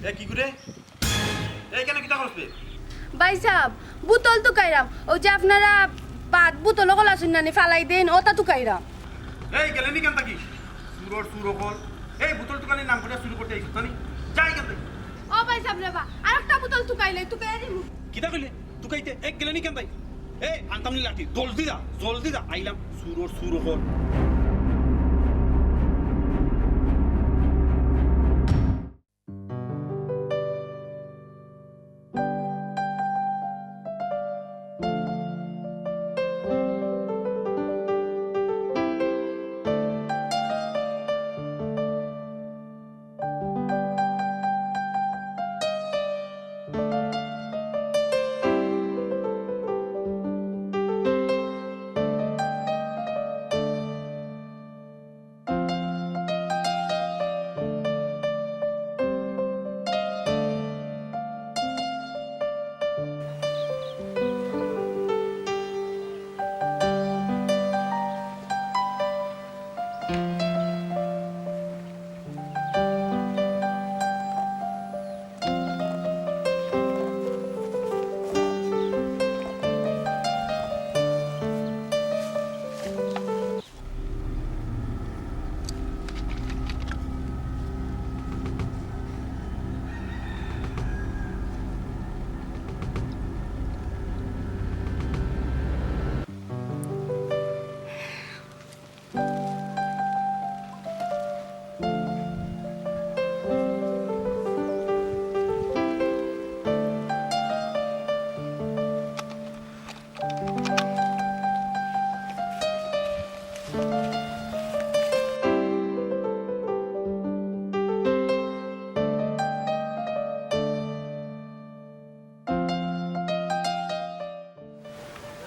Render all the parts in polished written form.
এ কি করে এইখানে কিটা করছবে ভাই সাহেব বোতল তো কাইরাম ও যে আপনারা বাদ বোতল কল আসুন না ফালাই দেন ওটা তো কাইরাম এই গেলেনি কেন তাকি সুরর সুরকল এই বোতল দোকানে নাম করে শুরু করতে আইছ তানি যাই কেন ও ভাই সাহেব রে বা আরেকটা বোতল তুকাইলে তুকাই দিমু কিটা কইলে তুকাইতে এক গেলেনি কেন তাই এই আনতামনি লাঠি জলদি যা আইলাম সুরর সুরকল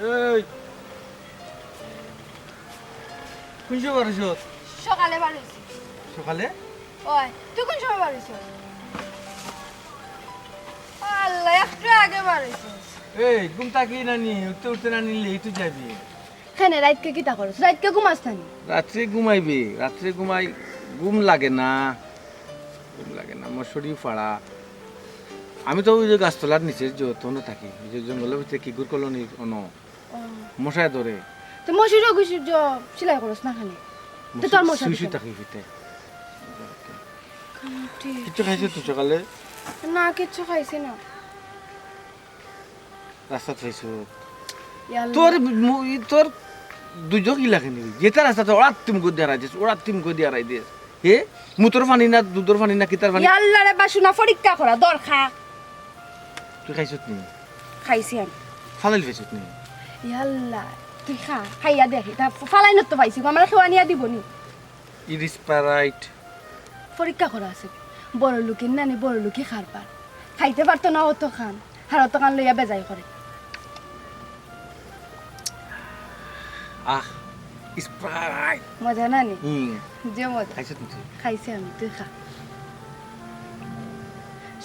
এই কোন সময় বাড়িছ সকালে বাড়িছি সকালে ওই তুই কোন সময় বাড়িছ আল্লাহ একটু আগে বাড়িছি এই ঘুম তাকি নানি উঠতে উঠতে নানি লেটু যাবি হ্যাঁ রাতকে কিটা করছ রাতকে ঘুমাস নানি রাত্রে ঘুমাইবি রাত্রে ঘুম লাগে না মশারি ফাড়া আমি তো ওই যে গাছতলার নিচে যতনে থাকি ওই যে জঙ্গলের ভিতরে কিগুর কলোনির অন মশায় ধরে তো মশুরি গুছি সেলাই করছ না খালি তো তোর মশা শুই থাকি ভিতরে কিছু খাইছিস তুই সকালে না কিচ্ছু খাইছি না রাস্তা খাইছো ইয়াল্লা তোর দুজো কি লাগে নিবি যেটা রাস্তা ওরা তিম করে দিয়ে হারাই দিস হে মুতর পানি না দুধর পানি না কিতার পানি ইয়াল্লা রে বাসুনা পরীক্ষা করা দরখা তুই খাইছত নি খাইছি আমি ফালাইল খাইছত নি ইয়াল্লা তুই খা খাইয়া দেখি তা ফালাই নতো পাইছি আমার খেওয়া নিয়া দিব নি ইরিসপারাইট পরীক্ষা করা আছে বড় লোকের নানি বড় লোকে খার পার খাইতে পারতো না অত খান আর অত খান লইয়া বেজাই করে আহ ইসপ্রাইট মজা নানি যে মজা খাইছত নি খাইছি আমি তুই খা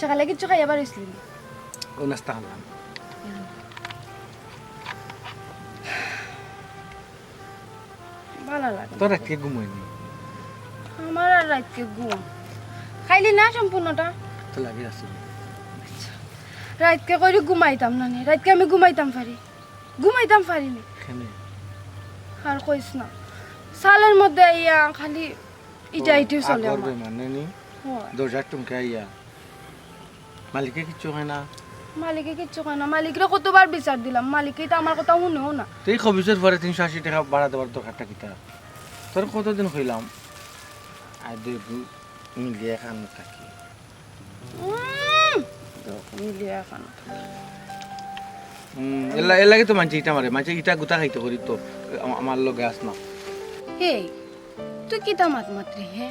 সকালে কিচ্ছু খাইয়া পারিসলি না ও নাস্তা হলাম ভালো লাগে তোর রাত্রে ঘুমাইনি আমার আর রাতকে ঘুম খাইলি না সম্পূর্ণটা তো লাগে আসলে রাতকে কইরে ঘুমাইতাম নানি রাতকে আমি ঘুমাইতাম পারি নি কেনে আর কইস না সালের মধ্যে আইয়া খালি ইটা ইটিও চলে আগর আমার মানে নি হয়। দরজার টুমকে আইয়া মালিকে কিচ্ছু হয় না মালিকে কিচ্ছু কয় না মালিকরে কতবার বিচার দিলাম মালিকই তো আমার কথা শুনেও না তুই খবিসের পরে 380 টাকা ভাড়া দেওয়ার দরকারটা কিতা তোর কতদিন হইলাম আর দুই মিলিয়ে খান থাকি মিলিয়ে এখন এর লাগে তো মানছে ইটা মারে মানছে ইটা গুতা খাইতে করি তো আমার লগে আস না হে তুই কিতা মাত মাত্রে হে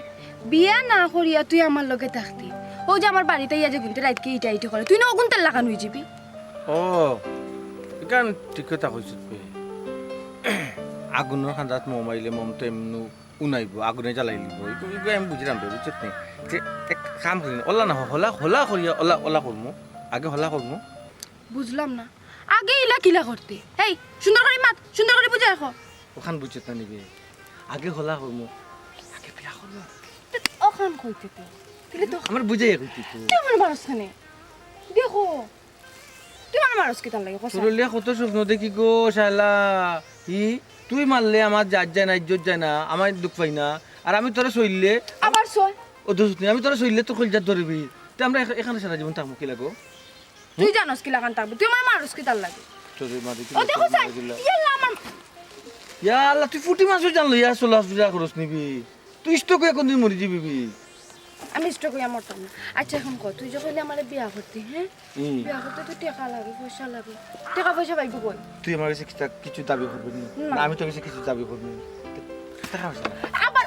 বিয়া না করিয়া তুই আমার লগে থাকতি ও যে আমার বাড়িতে ইয়া যে গুনতে রাতকে ইটা ইটা করে তুই না ওগুনতে লাগানো হয়ে যাবি ও ইকান ঠিক কথা কইছিস বে আগুনের খান্দাত মোবাইলে মম তো এমনু উনাইব আগুনে জ্বালাই লিব এইগুলো আমি বুঝলাম বে বুঝছিস নি যে এক কাম করি ওলা না হলা করিয়া ওলা করমু আগে হলা করমু বুঝলাম না আগে ইলা কিলা করতে এই সুন্দর করে মাত সুন্দর করে বুঝে রাখো ওখান বুঝছিস না নিবে আগে হলা করমু আগে বিয়া করমু ওখান কইতে তো তাহলে তো আমার বুঝাই কইতি তো তুই আমার মানুষ খানে দেখো তুই আমার মানুষ কি তার লাগে কথা তোরলিয়া কত স্বপ্ন দেখি গো শালা তুই মারলে আমার জাত যায় না ইজ্জত যায় না আমার দুঃখ পাই না আর আমি তোরা সইলে আবার সয় ও দোষ নেই আমি তোরা সইলে তো কলজাত ধরবি তো আমরা এখানে সারা জীবন থাকবো কি লাগো তুই জানোস কি লাগান থাকবে তুই আমার মানুষ কি তার লাগে তোরে মারি কি ও দেখো স্যার ইয়াল্লা আমার ইয়া আল্লাহ তুই ফুটি মাছ জানলো ইয়া সোলা পূজা করস নিবি তুই স্টক এখন তুই মরি যাবি আমি স্ট্রোক হইয়া মরতাম না আচ্ছা এখন কর তুই যখন আমার বিয়া করতি হ্যাঁ বিয়া করতে তো টাকা লাগে পয়সা লাগে টাকা পয়সা পাইবো কই তুই আমার কাছে কিছু দাবি করবি না আমি তোর কাছে কিছু দাবি করবি টাকা পয়সা না। আবার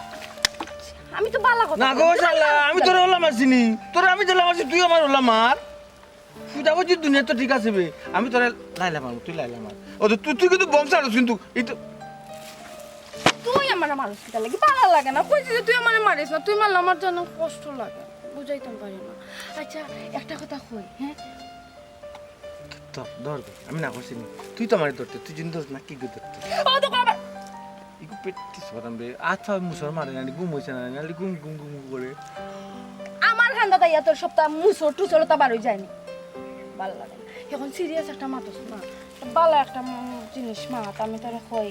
আমি তো বালা কথা না গো শালা আমি তোর ওলা মারছিনি তোর আমি দিলাম মারছি তুই আমার ওলা মার পূজা করছিস দুনিয়া তো ঠিক আছে বে আমি তোর লাইলা মার তুই লাইলা মার ও তো তুই কিন্তু বম ছাড়ছ কিন্তু এই তো তুই আমার মানুষ কি তার লাগে বালা লাগে না কইছিস যে তুই আমার মারিস না তুই মারলে আমার জন্য কষ্ট লাগে বুঝাইতাম পারি না আচ্ছা একটা কথা কই হ্যাঁ ধর আমি না করছি তুই তো আমার ধরতে তুই জিন ধর না কি ধরতে ও তো আবার ইকু পেটি সরাম বে আচ্ছা মুসর মারে না ঘুম হইছে না নালি ঘুম ঘুম ঘুম করে আমার খান্দা তাইয়া তোর সপ্তাহ মুসর টুসর তা বার হয়ে যায়নি ভালো লাগে না। এখন সিরিয়াস একটা মাতস না বালা একটা জিনিস মাত আমি তোর কই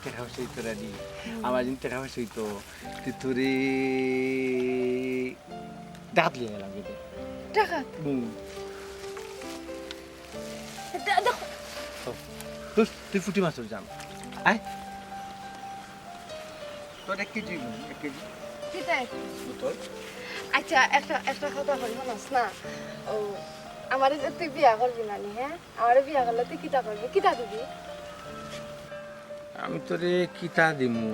টাকা পয়সা তো রেডি আমার জিন টাকা পয়সা তো তুই তোরে ডাক লিয়ে গেলাম টাকা দেখো তুই ফুটি মাছ জান আয় তোর 1 কেজি 1 কেজি কিতা বোতল আচ্ছা একটা কথা বলি মানস না ও আমার যে তুই বিয়া করবি না নি হ্যাঁ আমার বিয়া করলে তুই কিতা করবি কিতা দিবি আমি তোরে কিতা দিমু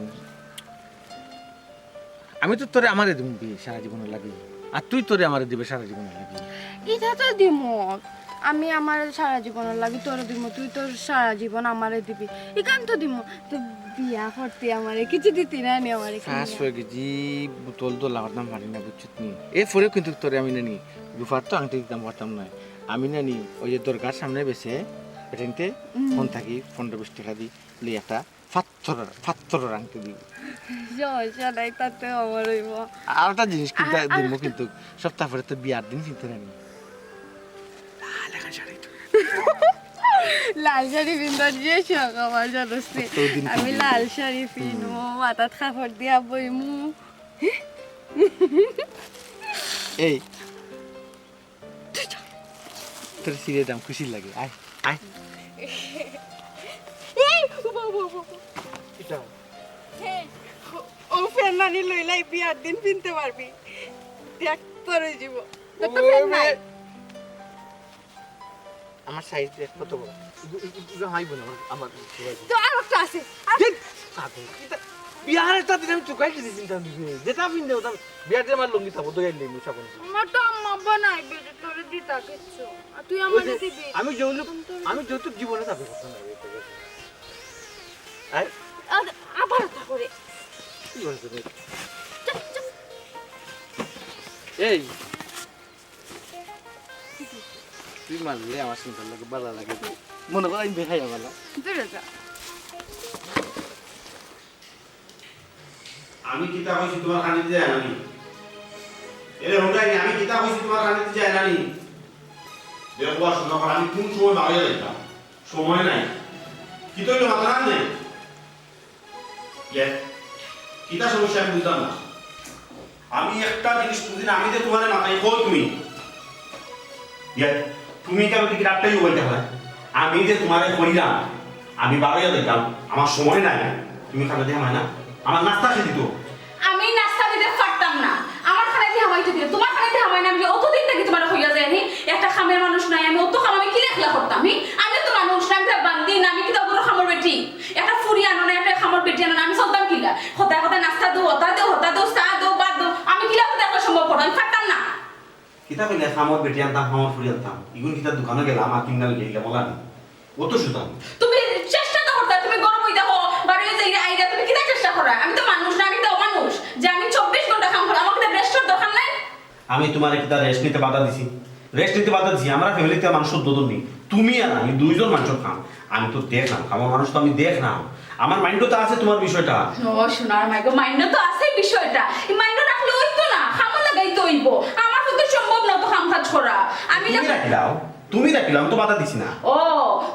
আমি তো তোরে আমারে দিমু বিয়ে সারা জীবনের লাগি আর তুই তোরে আমারে দিবে সারা জীবনের লাগি কিতা তো দিমু আমি আমার সারা জীবনের লাগি তোর দিমু তুই তোর সারা জীবন আমারে দিবি ইকান তো দিমু তুই বিয়া করতে আমারে কিছু দিতি না নি আমারে 500 কেজি বোতল তো লাগার দাম পারি না বুঝছিস নি এরপরেও কিন্তু তোরে আমি নানি রুফার তো আংটি দিতাম পারতাম না আমি নানি ওই যে দরকার সামনে বেছে এটাতে ফোন থাকি 15-20 টাকা দি লিয়ে একটা ফাত্তর আংটি দিই সমস্যা নাই তাতে আমার হইব আর একটা জিনিস কিন্তু দিমু কিন্তু সপ্তাহ পরে তো বিয়ার দিন চিন্তা নানি লাল শাড়ি পিনবার যে শখ আমার জানোস নে। আমি লাল শাড়ি পিনবো মাথাত কাপড় দিয়া বইমু এই তোর সিরিয়ার দাম খুশি লাগে আয় আয় এই এটা ও ফ্যান নানি লইলাই বিয়ার দিন পিনতে পারবি দেখ পরে যাব তোর তো ফ্যান নাই আমার সাইজ দেখ কত বড় এটা হাইব না আমার তো আর একটা আছে বিয়ার একটা দিন আমি চুকাই দিছি চিন্তা দিছি যেটা পিন দেও বিয়ার দিয়ে আমার লঙ্গি থাকবো দয়াল নেই মুসা কোন আমার তো আম্মা বানাইবে তোর দিতা কিছু আর তুই আমারে দিবি আমি যৌতুক জীবনে যাবে কথা না আয় আবার তা করে কি বলছ এই তুই মারলে আমার চিন্তা লাগে ভালো লাগে মনে কর আমি দেখাই ভালো দূরে যা আমি কিতা কইছি তোমার কানে যায় নানি এরে হোটাই আমি কিতা কইছি তোমার কানে যায় নানি দেখো শোনো আমি কোন সময় বাইরে যাইতাম সময় নাই কি তো মাথা নেই কিতা সমস্যা আমি বুঝলাম না আমি একটা জিনিস বুঝি না আমি যে তোমার মাথায় কই তুমি তুমি কেন কি রাতটাই বলতে হয় আমি যে তোমারে করিলাম আমি বাইরে যাইতাম আমার সময় নাই তুমি খাবে দেখা হয় না আমার নাস্তা খেয়ে দিত আমি নাস্তা দিতে পারতাম না আমার খানাইতে হামাইতে দিলে তোমার খানাইতে হামাই না আমি অতদিন থেকে তোমার হইয়া যায় আমি একটা খামের মানুষ নাই আমি অত খাম আমি কি লেখলা করতাম আমি তো মানুষ না আমি বান্দি না আমি কি তো বড় খামর বেটি একটা ফুরি আনো না একটা খামর বেটি আনো না আমি চলতাম কিলা হতা হতা নাস্তা দো হতা দো চা দো বাদ দো আমি কিলা হতে একটা সম্ভব পড়ো আমি পারতাম না কিতা কইলে খামর বেটি আনতাম খামর ফুরি আনতাম ইগুন কিতা দোকানে গেলাম আমার কিনাল গেলে বলা নি অত সুতাম তুমি চেষ্টা তো করতে তুমি গরম হইতা হো বাড়ি যাই আইরা তুমি কিটা চেষ্টা করা আমি তো মানুষ না আমি তো অমানুষ যে আমি 24 ঘন্টা কাম করি আমাকে রেস্টের দরকার নাই আমি তোমার কিতা রেস্ট নিতে বাধা দিছি রেস্ট নিতে বাধা দিছি আমরা ফ্যামিলিতে মানুষের দোদন নেই তুমি আর আমি দুইজন মানুষ খাম আমি তো দেখলাম আমার মানুষ তো আমি দেখলাম আমার মাইন্ডও তো আছে তোমার বিষয়টা। ও সোনার মাইগো মাইন্ড তো আছে বিষয়টা, এই মাইন্ড রাখলে হইতো না, খামো লাগাই তো হইব। আমার পক্ষে সম্ভব না তো কাম কাজ করা। আমি তুমি রাখিলাম তো বাধা দিছি না। ও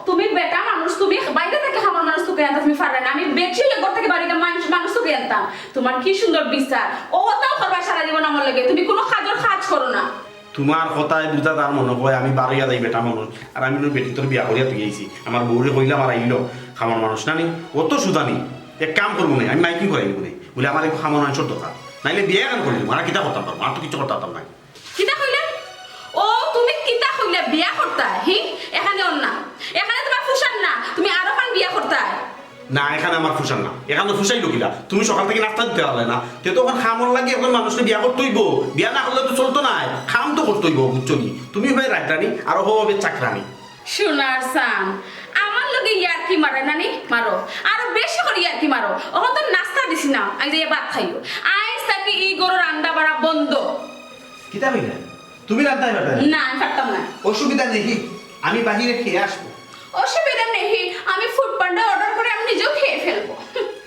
তুমি বেটা মানুষ, তুমি বাইরে থেকে আমার মানুষ তোকে আনতা, তুমি পারবে না। আমি বেশি ঘর থেকে বাড়িতে মানুষ তোকে আনতাম। তোমার কি সুন্দর বিচার, ও তাও করবা সারা জীবন আমার লাগে। তুমি কোনো কাজ করো না। তোমার কথায় বুঝা তার মনে হয় আমি বাড়িয়া যাই বেটা মানুষ, আর আমি বেটি তোর বিয়া করিয়া তুই গেছি। আমার বউরে কইলাম আর আইলো খামার মানুষ না নি, অত সুদানি এক কাম করবো না, আমি মাইকিং করাই বলে বলে আমার একটু খামার মানুষের দরকার, নাইলে বিয়ে কেন করিলাম, আর কিতা করতাম পারবো, আর তো কিছু করতে পারতাম না। কিতা কইলে? ও তুমি কিতা কইলে বিয়া করতা? হি এখানে অন না, এখানে তোমার ফুসান না, তুমি আরো কান বিয়া করতা। না এখানে আমার ফুসান না, এখানে ফুসাই ঢুকিলা। তুমি সকাল থেকে নাস্তা দিতে পারলে না, তে তখন খামর লাগে, এখন মানুষকে বিয়া করতে হইব। বিয়া না করলে তো চলতো না, খাম তো করতে হইব, বুঝছো নি? তুমি হবে রাজরানি আর ও হবে চাকরানি। সোনার সান আমার লগে ইয়ার কি মারে নানি মারো, আরো বেশি করে ইয়ার কি মারো। ওখান তো নাস্তা দিছি না, আজ যে ভাত খাইও। আজ তাকে ই গরুর রান্না বাড়া বন্ধ। কিতা হইলে তুমি রান্তাই বেটা? না আমি পারতাম না। অসুবিধা নেই, আমি বাহিরে খেয়ে আসবো। অসুবিধা নেই, আমি ফুড পান্ডা অর্ডার করে আমি নিজেও খেয়ে ফেলবো।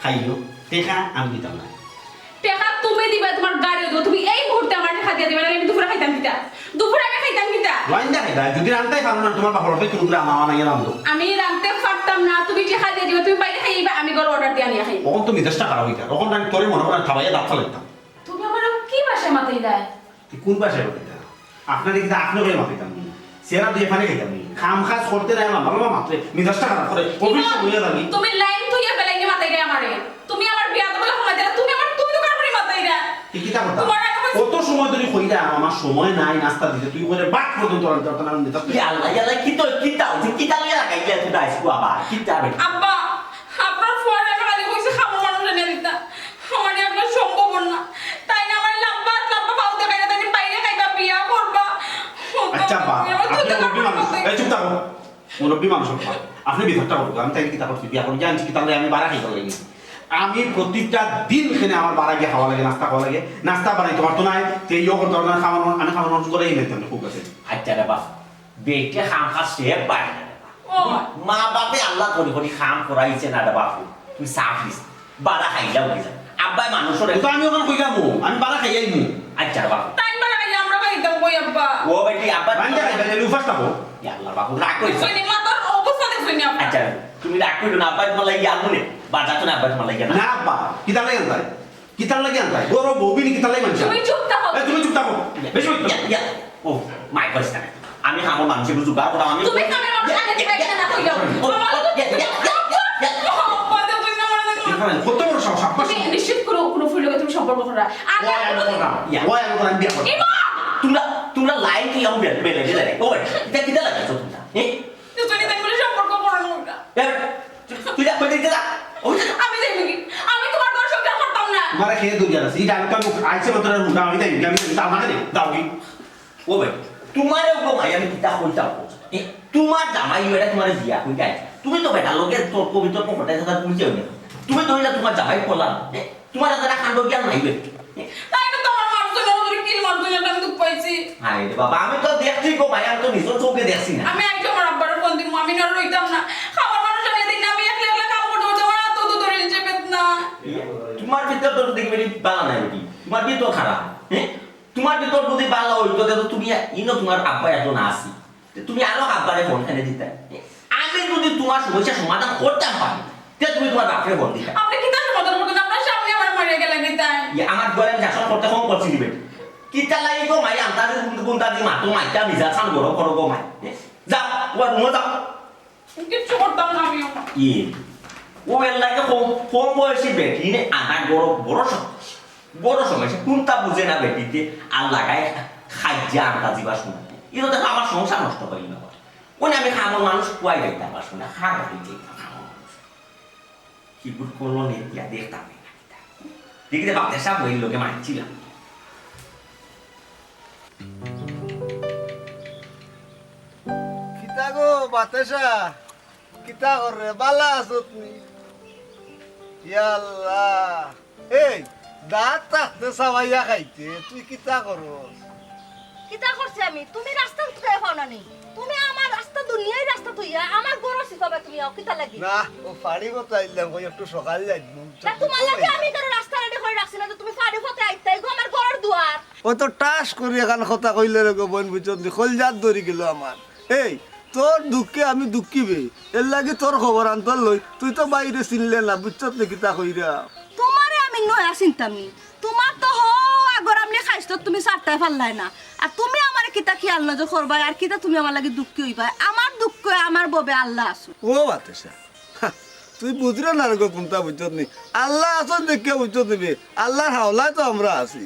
খাইও টেকা আমি দিতাম না। টাকা তুমি দিবা, তোমার গাড়ি দেবো। তুমি এই মুহূর্তে আমার টাকা দিয়ে দিবে, আমি দুপুরে খাইতাম কিতা? দুপুরে আমি খাইতাম কিতা? লাইন দেখাই দাও, যদি রান্তাই পারো না তোমার বাপর কোনো করে আমার নাই রান্ধো। আমি রাঁধতে পারতাম না, তুমি টাকা দিয়ে দিবে, তুমি বাইরে খাইবা, আমি ঘরে অর্ডার দিয়ে আনিয়া খাইব। তখন তুমি দেশটা খারাপ হইতা, তখন আমি তোরে মনে করেন খাবাইয়া দাঁত ফালাইতাম। তুমি আমার কি ভাষায় মাথায় দেয়? কোন বাসায় হইতা? আপনার কিন্তু আপনার করে মাথাইতাম সেরা দুই এখানে খাইতাম খাম খাস করতে নাই আমার বাবা মাত্রে মিজাজটা খারাপ করে অফিসে বইয়া যাবি। তুমি লাইন তুইয়া বেলাইনে মাথায় দেয় আমারে। তুমি আমার বিয়া তো বলে সময় দিলা, তুমি তো কারণে মাথায় দেয়। কি তা কথা? কত সময় ধরে কইরা আমার সময় নাই নাস্তা দিতে, তুই করে বাক পর্যন্ত তোর নাম দিতা। ইয়ালা কিতা লইয়া লাগাইলা তুই আইসু আবার কিতা বে আব্বা আপনার ফোন আমি খালি কইছে খাবো মানুষ এনে দিতা, আমার একটা সম্ভব না। তাই না আমার লাম্বা পাউতে খাইরা তাই বাইরে খাইবা, বিয়া করবা। আচ্ছা বা আপনি মুরব্বী মানুষ, এই চুপ থাকো। মুরব্বী মানুষ আপনি বিধারটা করবো, আমি তাই কিতা করছি বিয়া করি জানছি কি তাহলে আমি বাড়া খাইতে লাগি। আমি প্রতিটা দিন এখানে আমার বাড়া গিয়ে খাওয়া লাগে, নাস্তা খাওয়া লাগে, নাস্তা বানাইতে পারতো না, তো ইয়ে করতে পারতো না, আমি খাওয়ার মানুষ করেই নিতাম না খুব কাছে। আচ্ছা রে বাপ বেটে খাম খাচ্ছে পারে না রে বাপ। মা বাপে আল্লাহ করে করে খাম করাইছে না রে বাপ, তুই সাফ দিস বাড়া খাইলাও গেছে আব্বাই মানুষের। তো আমি ওখানে কইলাম আমি বাড়া খাইয়াই মু। আচ্ছা রে বাপ তাই বাড়া খাইলে আমরা খাইতাম কই আব্বা? ও বেটি আব্বা বান্দা খাইবা লুফাস থাকো। আল্লাহ বাপ রাগ কইছ। কইনি মাতার অবস্থা দেখছনি আপনি? আচ্ছা তুমি রাগ কইলো না, আব্বাই তোমার লাগি আলমুনে বাজা তো না, আব্বাই তোমার লাগি না। না আব্বা কিতার লাগে আনতাই, কিতার লাগে আনতাই গরো বউবিনি কিতার লাগে মানছ। তুমি চুপ থাকো। এই তুমি চুপ থাকো বেশি ইয়া ও মাই কইছ না, আমি খামো মানুষের জুগাড় করা আমি তুমি কামের মানুষ আগে খাইতে না কইলো। কত বড় সাহস তুমি নিশ্চিত কোনো ফুল লগে তুমি সম্পর্ক করা আর ওই আমি কোন বিয়া করব। তোমরা লাইন কি আমি বেলে দিলে ও এটা কিটা লাগে তোমরা তুই তাই বলে সম্পর্ক করো না। তুই যা কই দিতে যা আমি যাই নাকি, আমি তোমার ঘর সংসার করতাম না। মারা খেয়ে দুনিয়া আছে এটা আমি তো আইছে মাত্র রুটা আমি তাই আমি তার মানে দাও কি ও ভাই তোমার গো ভাই আমি কিটা কইতাম তোমার জামাই এটা তোমার বিয়া কই গাই তুমি তো বেটা লোকে তোর পবিত্র পকটাই থাকা তুমি কেউ না, তুমি তো এটা তোমার জামাই করলাম তোমার যারা কাণ্ড জ্ঞান নাইবে। তাই না তোমার মানুষ ধরে কিল মারতো যেটা আমি দুঃখ পাইছি। আরে বাবা আমি তো দেখছি গো ভাই, আমি তো নিজের চোখে দেখছি না। আমি আইতো আমার আব্বার ফোন দিমু, আমি না রইতাম না। খাবার মানুষ আমি দিন আমি একলা একলা কাম করতে হতো, আমার তো ধরে নিচে বেদনা। তোমার ভিতর তো দেখবে বালা নাই কি, তোমার ভিতর খারাপ তোমার ভিতর যদি বালা হইতো তো তুমি ইনো তোমার আব্বা এত না আসি তুমি আরো আব্বারে ফোন এনে দিতে। আমি যদি তোমার সমস্যা সমাধান করতাম পারি তে তুমি তোমার বাপরে ফোন দিতে। আপনি কি তার সমাধান করতেন? আপনার সামনে আমার মারিয়া গেলেন কি তাই? আমার ঘরে শাসন করতে কম করছি দিবে কিতা লাগি গো মাই আন্তাজ কোনটা দি মাতো মাইটা মিজা ছান গরো করো গো মাই যাও ওর রুমে যাও। কিচ্ছু করতাম না আমিও। ও এর লাগে কম বয়সী বেটি নে আনার বড় সমস্যা কোনটা বুঝে না বেটিতে আর লাগায় খাইজা আনটা দিবা শোনা এটা দেখো আমার সংসার নষ্ট করি না ওনে আমি খামর মানুষ কুয়াই যাইতে আমার শোনা খাবার হয়ে যাইতাম খামর মানুষ কি বুট করলো নে দিয়া দেখতাম দেখতে বাপতে সব ওই লোকে মানছিলাম। কিতা গো বাতাসা কিতা করে বালা আছো তুমি? ইয়াল্লাহ এই দাঁত থাকতে সাবাইয়া খাইতে তুই কিতা করস? কিতা করছি আমি? তুমি রাস্তা উঠতে পাও না নি, তুমি আমার রাস্তা রাস্তা দুনিয়ায় রাস্তা তুইয়া আমার গরো সিফাবে তুমি কিতা লাগি না ও ফাড়ি মতো আইলাম কই একটু সকাল যাই তা তোমার লাগে আমি তোর রাস্তা রেডি করে রাখছি না যে তুমি ফাড়ি ফতে আইতাই গো আমার ঘরের দুয়ার ও তো টাস করি এখন কথা কইলে রে গো বোন বুঝছন খলজাত ধরি গেল আমার এই তোর দুঃখে আমি দুঃখিবে এর লাগে তোর খবর আনতর লই তুই তো বাইরে চিনলে না বুঝছত নাকি তা কইরা তোমারে আমি নয়া চিন্তাম নি তোমার তো হ আগর আমনে খাইছো তুমি সারটাই পারলাই না আর তুমি আমার কিতা খেয়াল নজর করবা আর কিতা তুমি আমার লাগে দুঃখী হইবা আমার দুঃখ আমার ববে আল্লাহ আসু ও বাতেসা তুই বুঝরে না রে গো কোনটা বুঝছত নি আল্লাহ আসন দেখে বুঝছত নিবি আল্লাহর হাওলায় তো আমরা আছি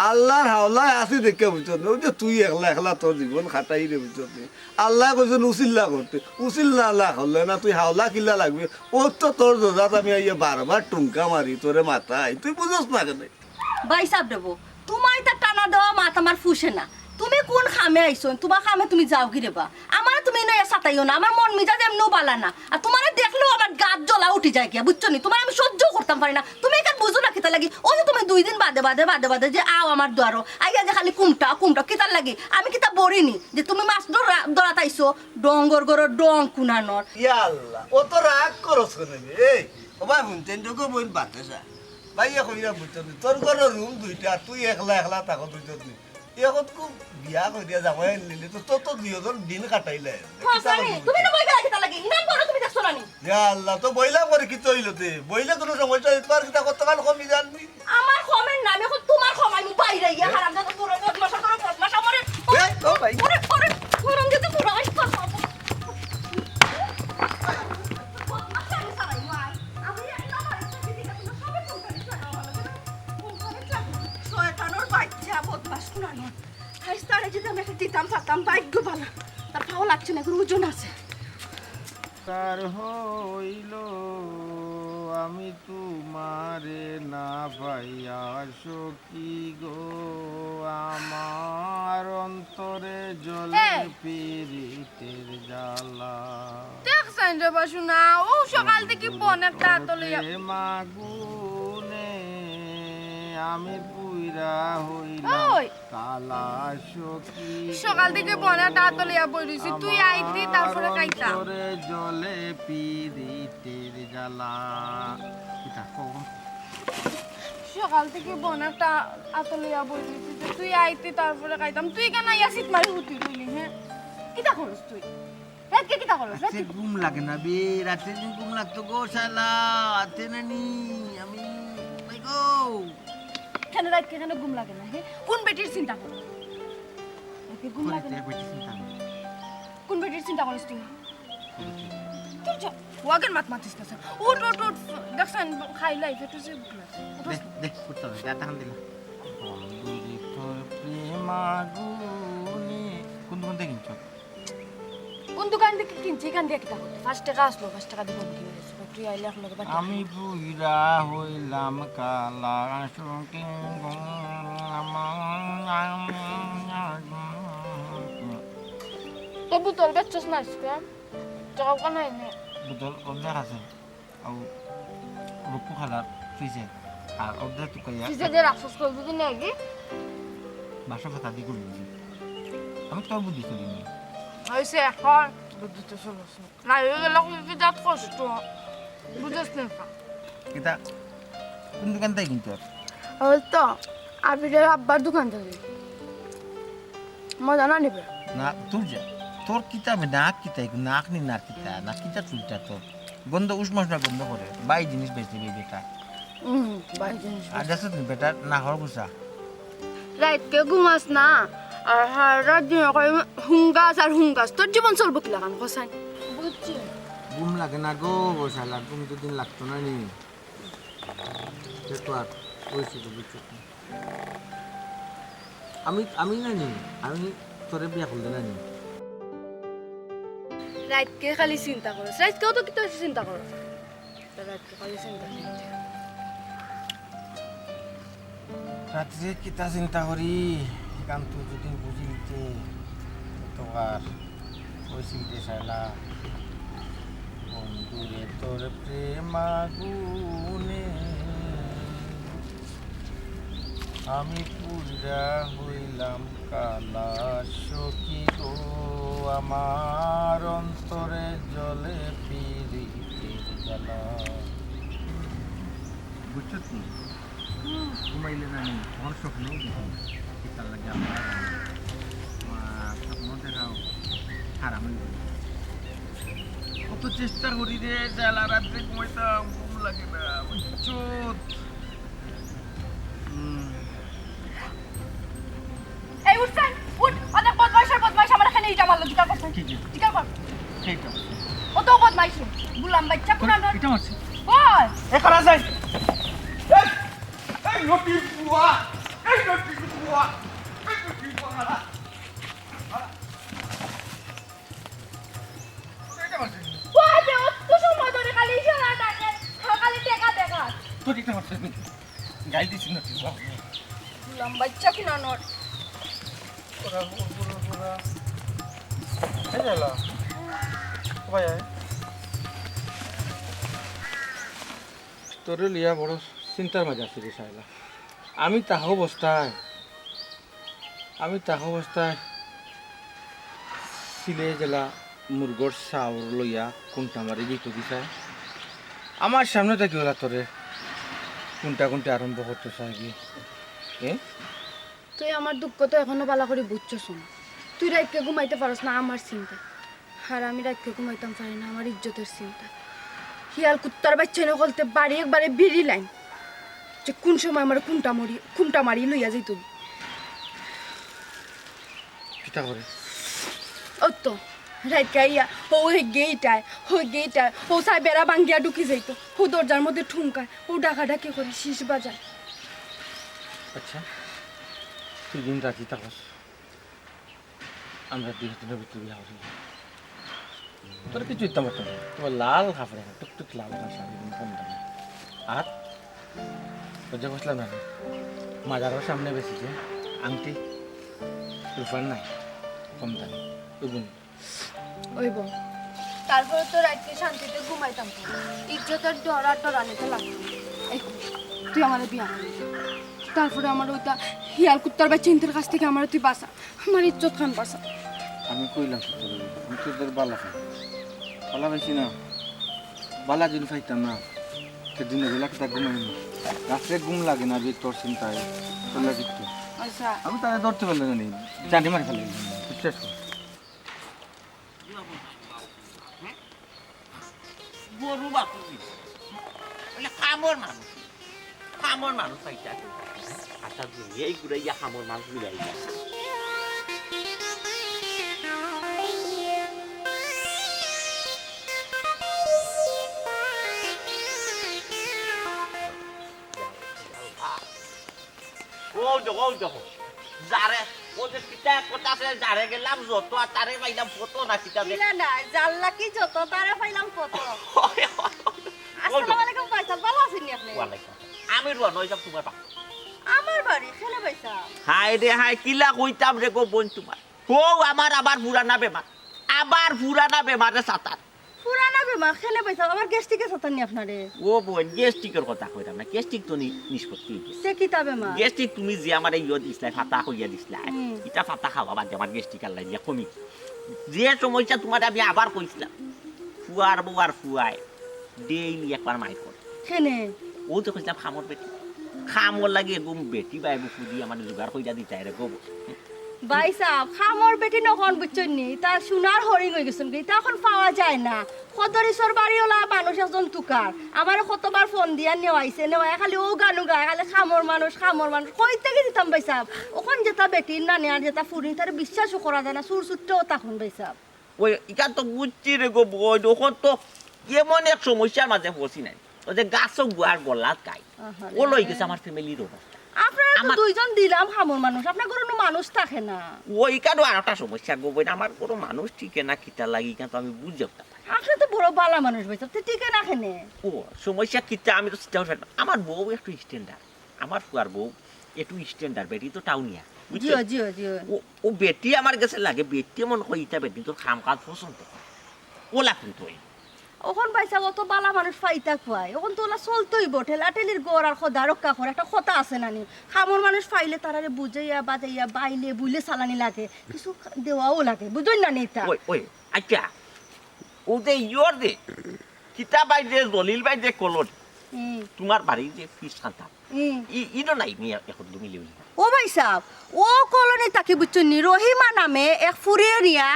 আল্লাহর হাওলায় আছি দেখে বুঝছত নি ওই যে তুই একলা একলা তোর জীবন খাটাই রে বুঝছত নি আল্লাহ কইছেন উচিল্লা করতে উচিল্লা আল্লাহ হলে না তুই হাওলা কিল্লা লাগবে ও তো তোর দোজাত আমি আইয়া বারবার টুঙ্কা মারি তোরে মাথায় তুই বুঝস না কেন ভাই সাহেব দেবো তোমার এটা টানা দেওয়া মাত আমার ফুসে না তুমি কোন খামে আইছো তোমার খামে তুমি যাও কি রেবা আমার তুমি নয়া সাতাইও না আমার মন মিজাজ এমনও বালা না আর তোমার দেখলেও আমার গাছ জ্বলা উঠে যায় গিয়া বুঝছো নি তোমার আমি সহ্য করতাম পারি না তুমি এখানে বুঝো না কিতা লাগি ও যে তুমি 2 দিন বাদে যে আও আমার দ্বারো আইয়া যে খালি কুমটা কিতার লাগি আমি কিতা বরিনি যে তুমি মাছ দরাত আইছো ডঙ্গর গর ডং কুনানোর ইয়া আল্লাহ ও তো রাগ করছ কেন এই ও ভাই বুনতেন তো গো বইন বাতেসা ভাইয়া কইরা বুঝছত নি তোর ঘর রুম দুইটা তুই একলা একলা থাকো বুঝছত নি এখন খুব বিয়া কইরা যাবাই নিলি তো তো দুইজন দিন কাটাইলে তুমি না বইলা কিতা লাগি ইমান বড় তুমি দেখছো না নি ইয়া আল্লাহ তো বইলা করে কি তৈল তে বইলে কোনো সমস্যা তোর কিতা কতকাল কমি জানবি আমার খমের নামে এখন তোমার খমাই আমি বাইরে গিয়া হারাম দাদা তোর বদমাশা করো বদমাশা করে এই ও ভাই ওরে গরম যেতে পুরো আইস কর তার হইল আমি তোমারে না পাইয়া সখী গো আমার অন্তরে জলে এই। পিরিতের জ্বালা দেখছেন রে বাসুনা ও সকাল থেকে বনের তাতো লইয়া মাগুনে আমি পুইরা হইলাম ওই। কালা সখী সকাল থেকে বনের তাতো লইয়া বইরিছি তুই আইতি তারপরে খাইতা অন্তরে জলে পিরিতের জ্বালা কিতা কও সকাল থেকে বনের তাতো লইয়া বইরিছি তুই আইতি তারপরে খাইতাম তুই কেন আইয়া সিট মারি হুতি কইলি হ্যাঁ কিতা করছ তুই রাতকে কিতা করছ আজকে ঘুম লাগে না বে রাতে দিন ঘুম লাগতো গো শালা আতে নানি আমি কই গো কেন রাতকে কেন ঘুম লাগে না হ্যাঁ কোন বেটির চিন্তা কর রাতকে ঘুম লাগে না কোন বেটির চিন্তা করছ তুই তুই যা ওয়াগেন মাতিস না স্যার উঠ দেখছেন খাই লাইফে তুই যে দেখ দেখ করতে হবে গাটা খান দিলা বন্ধুরি তোর প্রেমাগুনে কোন কোন দেখিনছ কোন দোকান থেকে কিনছি এখান দিয়ে কিতা করতে 5 টাকা আসলো 5 টাকা দিয়ে কিনে গেছে তুই আইলে এখন লগে বাকি আমি বুইরা হইলাম কালা সখী গো তো বুতল বেচছস না আজকে টাকা কানাই নে বুতল অর্ধেক আছে আর রূপু খালার ফ্রিজে আর অর্ধেক টুকাইয়া ফ্রিজে যে রাখছস কই বুঝি না কি বাসা ফাতা দি করে দিয়েছি আমি তোর বুদ্ধি চলিনি হইছে এখন বুঝতে চলছ না এই গেল কি জাত কষ্ট বুঝছ না কিতা কোন দোকান থেকে কিনতে ওই তো আবিরের আব্বার দোকান থেকে মজা না নিবে না তোর যা তোর কিতাবে নাক কিতাই নাক নি না কিতা চুলটা তোর গন্ধ উষ্মাসনা গন্ধ করে বাই জিনিস বেচতে বেটা বাই জিনিস আর যাচ্ছ তুমি বেটা না হর গুসা রাইট কে ঘুমাস না আর হারা দিন কই হুঙ্গাস তোর জীবন চলবো কি লাগান কসাই বুঝছি ঘুম লাগে না গো শালা ঘুম তো দিন লাগতো না নি তো আর ওইসব বুঝছো আমি না নি আমি তোরে বিয়া করলে না নি রাইট কে খালি চিন্তা করছ রাইট কেও তো কিতো চিন্তা করছ রাইট কে খালি চিন্তা করছ রাত্রে কিতা চিন্তা করি কাম তো যদি বুঝিতে তো আর ওই চিন্তে শালা বন্ধুরে তোর প্রেমাগুনে আমি পুরা হইলাম কালা সখী গো আমার অন্তরে জলে পিরিতের জ্বালা বুঝছো তুমি ঘুমাইলে না নেই তোমার স্বপ্নও দেখুন তার লাগে আমার স্বপ্ন দেখাও হারাম কত চেষ্টা করি রে জ্বালা রাত্রে ঘুমাইতাম ঘুম লাগে না বুঝছো এই উঠছেন উঠ অনেক বদমাইশ আমার এখানে ইটা মারলো জিকার করছেন কি কি? জিকার কর সেইটা ও তো বদমাইশ গুলাম বাচ্চা পুরানো এটা মারছে ওই এখানে যাই এই নটি বুয়া এই নটি বুয়া এই নটি বুয়া এটা মারছে ওই যে অত সময় ধরে খালি ইশারা থাকে খালি টেকা দেখা তোর এটা মারছে গাই দিছি নটি বুয়া গুলাম বাচ্চা পুরানোর ওরা ওরা এই গেলা ভাই তোর লিয়া বড় চিন্তার মাঝে আছি রে সাইলা আমি তাহ অবস্থায় সিলে জেলা মুরগর চাউল লইয়া কোনটা মারি দিত দিছাই আমার সামনে থাকি ওলা তোরে কোনটা আরম্ভ করতে চাই তুই আমার দুঃখ তো এখনো বালা করে বুঝছস না তুই রাতকে ঘুমাইতে পারস না আমার চিন্তা আর আমি রাতকে ঘুমাইতাম পারি না আমার ইজ্জতের চিন্তা হিয়াল কুত্তার বাচ্চা এনে বলতে বাড়ি একবারে বেরি লাইন যে কোন সময় আমার খুনটা মারি লইয়া যাই তুই কিটা করে ও তো রাতকে আইয়া ওই গেইটায় ও সাই বেড়া ভাঙ্গিয়া ঢুকি যাইতো ও দরজার মধ্যে ঠুমকায় ও ডাকাডাকি করে শীষ বাজায় আচ্ছা তুই দিন রাখি তাহস আমরা দুই দিনের ভিতরে বিয়ে হই তোর কিছু ইচ্ছা মতো তোমার লাল কাপড়ে টুকটুক লাল শাড়ি কম দামে আর বুঝে বসলাম না মাজারের সামনে বেশিছে আংটি রূপার নাই কম দামে বুঝুন ওই বল তারপরে তো রাতকে শান্তিতে ঘুমাইতাম ইজ্জতের ডরানিতে লাগতো এই তুই আমার বিয়া তারপরে আমার ওইটা হিয়াল কুত্তার বা চিন্তার কাছ থেকে আমার তুই বাঁচা আমার ইজ্জত খান বাঁচা আমি কইলাম আমি তোদের বালা পাইছি না বালা যদি পাইতাম না তো দিনের বেলা কিতা ঘুমাই না রাত্রে ঘুম লাগে না যে তোর চিন্তায় চলে দিত আচ্ছা আমি তাদের ধরতে পারলাম না জানি মারি ফেলে বিশ্বাস কর গরু বাপুরি খামর মানুষ পাইতা আচ্ছা এই ঘুরাইয়া খামর মানুষ ঘুরাইয়া যারে ওদের পিতা কথা আছে যারে গেলাম যত আর তারে পাইলাম কত না পিতা না জাল্লা কি যত তারে পাইলাম কত আসসালামু আলাইকুম ভাই সাহেব ভালো আছেন নি আপনি আমি রুয়া নই যাব তোমার পা আমার বাড়ি খেলে ভাই সাহেব হাই রে হাই কিলা কইতাম রে গো বোন তোমার ও আমার আবার পুরানা বেমারে সাতার পুরানা বেমা খেলে ভাই সাহেব আমার গ্যাস্ট্রিকে সাতান নি আপনারে ও বোন গ্যাস্ট্রিকের কথা কইতাম না গ্যাস্ট্রিক তো নিষ্পত্তি সে কিতাবে মা গ্যাস্ট্রিক তুমি যে আমার এই দিসলাই ফাতা হইয়া দিসলাই এটা ফাতা খাওয়া বাদ আমার গ্যাস্ট্রিক আর লাগিয়া কমি যে সমস্যা তোমার আমি আবার কইছিলাম ফুয়ার বউয়ার ফুয়ায় ডেইলি একবার মাইক করে খেনে ও তো কইছিলাম খামর লাগে এগুম বেটি বা এগু ফুদি আমার জোগাড় কইরা দিতে রে গো ভাই সাহেব খামর বেটি নখন বুঝছেন নি তা সোনার হরিণ হয়ে গেছেন কি তখন পাওয়া যায় না খদরিসর বাড়িওয়ালা মানুষ একজন তুকার আমার কতবার ফোন দিয়া নেওয়াইছে খালি ও গানু গায় খালি খামর মানুষ কই থেকে দিতাম ভাই সাহেব ওখান যেটা বেটির না নেয়ার যেটা ফুরি তার বিশ্বাসও করা যায় না সুর সুরটাও তখন ভাই সাহেব ওই এটা তো বুঝছি রে গো বই ওখন তো এমন এক সমস্যার মাঝে পড়ছি নাই ও যে গাছও গুয়ার গলাত গাই ও লই গেছে আমার ফ্যামিলির অবস্থা আপনারা তো দুইজন দিলাম খামর মানুষ আপনার কোনো মানুষ থাকে না ওই কারো আর একটা সমস্যা গো বই আমার কোনো মানুষ ঠিকে না কিতা লাগি কিন্তু আমি বুঝতে পারি আপনি তো বড় বালা মানুষ ভাই সাহেব টিকে না খেনে ও সমস্যা কিতা আমি তো চিন্তা করতে আমার বউ একটু স্ট্যান্ডার্ড আমার ফুয়ার বউ একটু স্ট্যান্ডার্ড বেটি তো টাউনিয়া জিও জিও জিও ও বেটি আমার কাছে লাগে বেটি মন কই ইটা বেটি তোর খাম কাজ পছন্দ ওলা কিন্তু ওখন পাইছা অত বালা মানুষ পাইতা খুয়ায় ওখন তো ওলা চলতইব ঠেলাঠেলির গড় আর খদা রক্ষা করে একটা কথা আছে নানি খামর মানুষ পাইলে তারারে বুঝাইয়া বাজাইয়া বাইলে বুইলে চালানি লাগে কিছু দেওয়াও লাগে বুঝই না নিতা ওই ওই আচ্ছা ও যে ইয়র দে কিতা বাই যে জলিল বাই যে কলর তোমার বাড়ি যে ফিস খান্তাম ইনো নাই মিয়া এখন তুমি লিবি ও ভাই সাহেব ও কলোনি তাকে বুঝছনি রহিমা নামে এক ফুরিয়ে নিয়া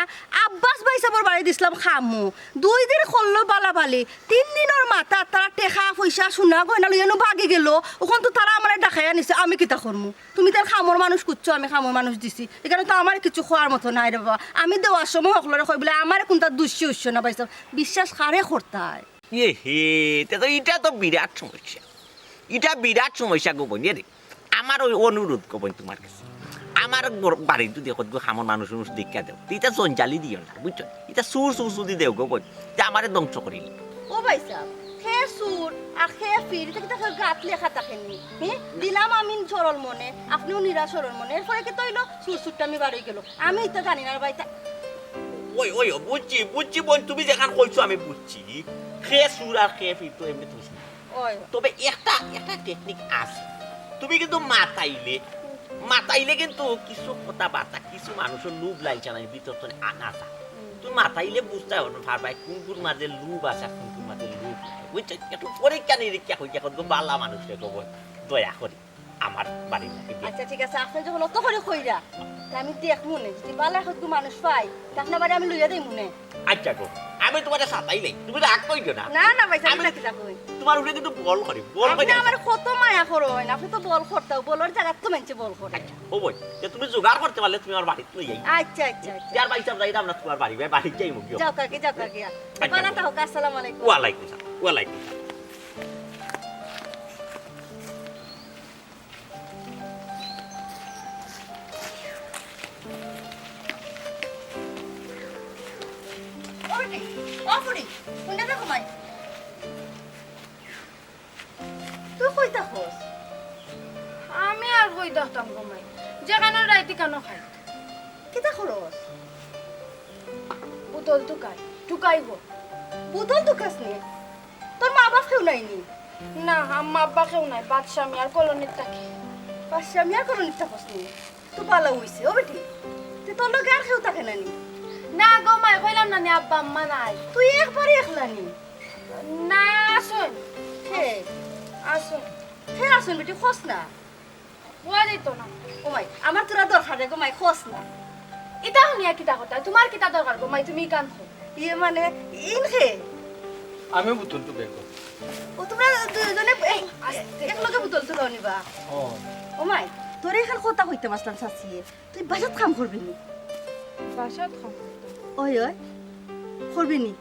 আব্বাস ভাই সাহেবের বাড়ি দিছিলাম খামু 2 দিন খল্লো বালাবালি 3 দিনের মাথা তারা টেকা পয়সা সোনা গয়না লইয়ানো ভাগি গেল ওখান তো তারা আমার দেখাইয়া নিছে আমি কিতা করমু তুমি তার খামর মানুষ কুচ্ছ আমি খামর মানুষ দিছি এখানে তো আমার কিছু খোয়ার মতো নাই রে বাবা আমি দেওয়ার সময় হকলরে কই বলে আমার কোনটা দুষ্য উৎস না ভাই সাহেব বিশ্বাস কারে করতায় এ হে তো এটা তো বিরাট সমস্যা এটা বিরাট সমস্যা গো বোন রে আমার ওই অনুরোধ গো বোন তোমার কাছে আমার বাড়ি যদি দেখো খামর মানুষ দীক্ষা দেও এটা জঞ্জালি দিও না বুঝছো এটা সুর দি দেও গো বোন যে আমারে ধ্বংস করিল ও ভাই সাহেব খে সুর আর খে ফির এটা কি গাত লেখা থাকেনি হ্যাঁ দিলাম আমি সরল মনে আপনিও নিরা সরল মনে এরপরে কি তৈল সুরটা আমি বাড়ি গেল আমি এটা জানি না ভাই ওই ওই বুঝছি বোন তুমি যেখান কইছো আমি বুঝছি খে সুর আর খে ফির তো এমনি তুমি ওই তবে একটা টেকনিক আছে তুমি কিন্তু মাতাইলে কিন্তু কিছু কথা বার্তা কিছু মানুষের লুভ লাইছে না ভিতর তো আনা যা তুমি মাতাইলে বুঝতে হবে না ভাই কোনকুর মাঝে লুভ আছে কোনকুর মাঝে লুভ বুঝছো একটু পরীক্ষা নিরীক্ষা হয়ে এখন বালা মানুষকে কব দয়া করি আমার বাড়ি আচ্ছা ঠিক আছে আপনি যখন অত করে কইরা আমি দেখ মনে যদি বালা হতো মানুষ পাই আপনার বাড়ি আমি লইয়া দেই মনে আচ্ছা গো আমি তোমার সাতাইলে তুমি রাগ কইছো না না না ভাই আমি রাখি রাখো তোমার উঠে কিন্তু বল করি বল আপনি আমার কত মায়া করোন আপনি তো বল করতাও বলার জায়গা তো মানছে বল করে ও বই যে তুমি জোগাড় করতে পারলে তুমি আমার বাড়িতে লই যাই আচ্ছা আচ্ছা আচ্ছা যার বাড়ি যাই আমরা তোমার বাড়ি যাই মুগিও যাও কাকে বালা তাও আসসালামু আলাইকুম ওয়ালাইকুম আসসালাম ওয়ালাইকুম অফুরি কোনটা দেখো মাই তুই কই থাকস আমি আর কই দেখতাম গমাই যেখানে রাইতে কেন খাই কিতা খরচ বুতল টুকাইব বুতল তুকাস নি তোর মা বাপ কেউ নাইনি না আম্মা আব্বা কেউ নাই বাদশা আমি আর কলোনির থাকি পাশে আমি আর কোনো নিতে পারছি তো ভালো হইছে ও বেটি তুই তোর লোক আর কেউ থাকে নানি না গমাই কইলাম না নি আব্বা আম্মা নাই তুই একবারই একলানি না আসুন হে আসুন হে আসুন বেটি খোস না বুয়া দিত না ও মাই আমার তোরা দরকার রে গো মাই খোস না ইটা শুনিয়া কিতা কথা তোমার কিতা দরকার গমাই তুমি কান খো ইয়ে মানে ইন হে আমি বুতলটো বের কর ও তোমরা দুজনে একলগে বুতল তুলো নিবা ও মাই তোর এখান কথা কইতে মাসলাম সাসিয়ে তুই বাসাত কাম করবি নি বাসাত খাও ওই ওই করবি নি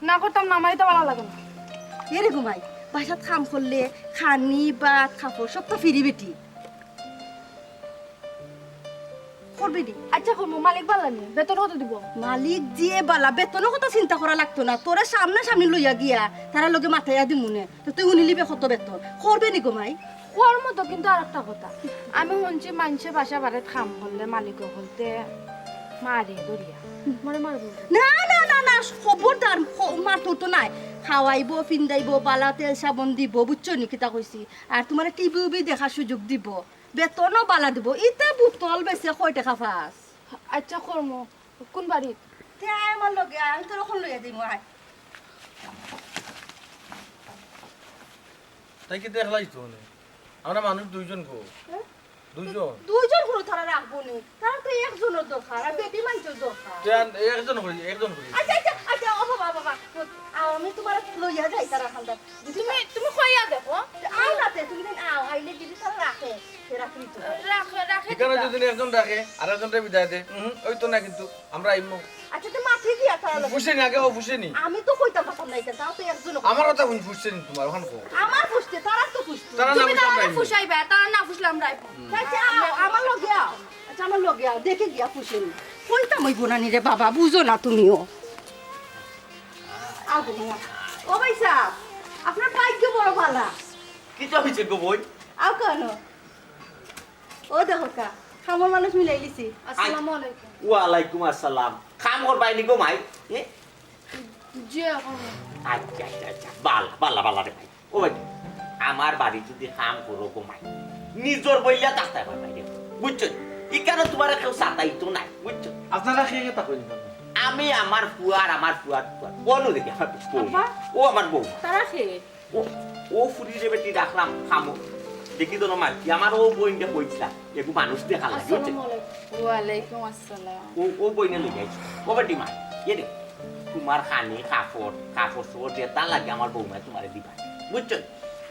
না করতাম না আমারই তো ভালো লাগে না এরে ঘুমাই বাসাত কাম করলে খানি ভাত কাপড় সব তো ফিরি বেটি করবি নি আচ্ছা করবো মালিক বালানি বেতন কত দিব মালিক যে বালা বেতনের কথা চিন্তা করা লাগতো না তোরা সামনে সামনে লইয়া গিয়া তারা লগে মাথায় দি মনে তো তুই উনিলিবে কত বেতন করবে নি ঘুমাই ওর মতো কিন্তু আর একটা কথা আমি শুনছি মানুষে বাসা বাড়িতে খাম করলে মালিক বলতে মারে দরিয়া মানে মারবো না না না না খবরদার মার তো নাই খাওয়াইবো ফিন্দাইবো বালা তেল সাবন দিব বুঝছো নি কিতা কইছি আর তোমার টিভি উবি দেখার সুযোগ দিব বেতনও বালা দিব ইটা বুতল বেছে কয় টাকা পাস আচ্ছা করবো কোন বাড়িত তে আমার লগে আমি তোর ওখান লইয়া দিই আয় তাই কি দেখলাই তো আমরা মানুষ দুইজন গো দুইজন হলো তারা রাখবো নি তারা তো একজনের দরকার আর বেটি মানুষের দরকার একজন করি আচ্ছা আচ্ছা আচ্ছা ও বাবা বাবা আমি তোমার লইয়া যাই তারা খালদা তুমি কইয়া দেখো আও রাতে তুমি দিন আও আইলে দিদি তারা রাখে রাখি তো রাখে এখানে যদি একজন রাখে আর একজনটা বিদায় দে ওই তো না কিন্তু আমরা আইমু আচ্ছা তো মাঠে গিয়া তারা ফুসেনি আগে ও ফুসেনি আমি তো কইতাম পাতাম নাই তাও তো একজন আমার কথা ফুসেনি তোমার ওখানে কো আমার পুষতে তারা তো পুষতো তারা না তুমি বুঝলাম তাহলে ফুসাইবে তারা না ফুসলাম রাইবো আচ্ছা আমার লগে আও আচ্ছা আমার লগে আও দেখে গিয়া পুষেনি কইতাম ওই বোনানি রে বাবা বুঝো না তুমিও আও গো ও ভাই সাহেব আপনার ভাগ্য বড় ভালো কি তো হইছে গো বই আও কেন ও দেখো কা খামর মানুষ মিলাই লিছি আসসালামু আলাইকুম ওয়ালাইকুম আসসালাম খাম করবাই নি গো মাই এ জি এখন আচ্ছা আচ্ছা আচ্ছা বালা বালা বালা রে ভাই ও ভাই আমার বাড়ি যদি কাম করো গো মাই নিজর বইলা তাস্তা ভাই ভাই বুঝছো ইকারো তোমার কেউ সাতাই তো নাই বুঝছো আপনারা খেয়ে কথা কইন আমি আমার ফুয়ার বলো দেখি আমার বউ ও আমার বউ তারা খেয়ে ও ও ফুরি রে বেটি রাখলাম খামো দেখি তো না মারছি আমার ও বইনটা কইছিলা একটু মানুষ দেখা লাগে বুঝছো ওয়ালাইকুম আসসালাম ও বইনে লই যাইছো ও বেটি মা এ রে তোমার খানি কাপড় সব যেটা লাগে আমার বউমা তোমারে দিবা বুঝছো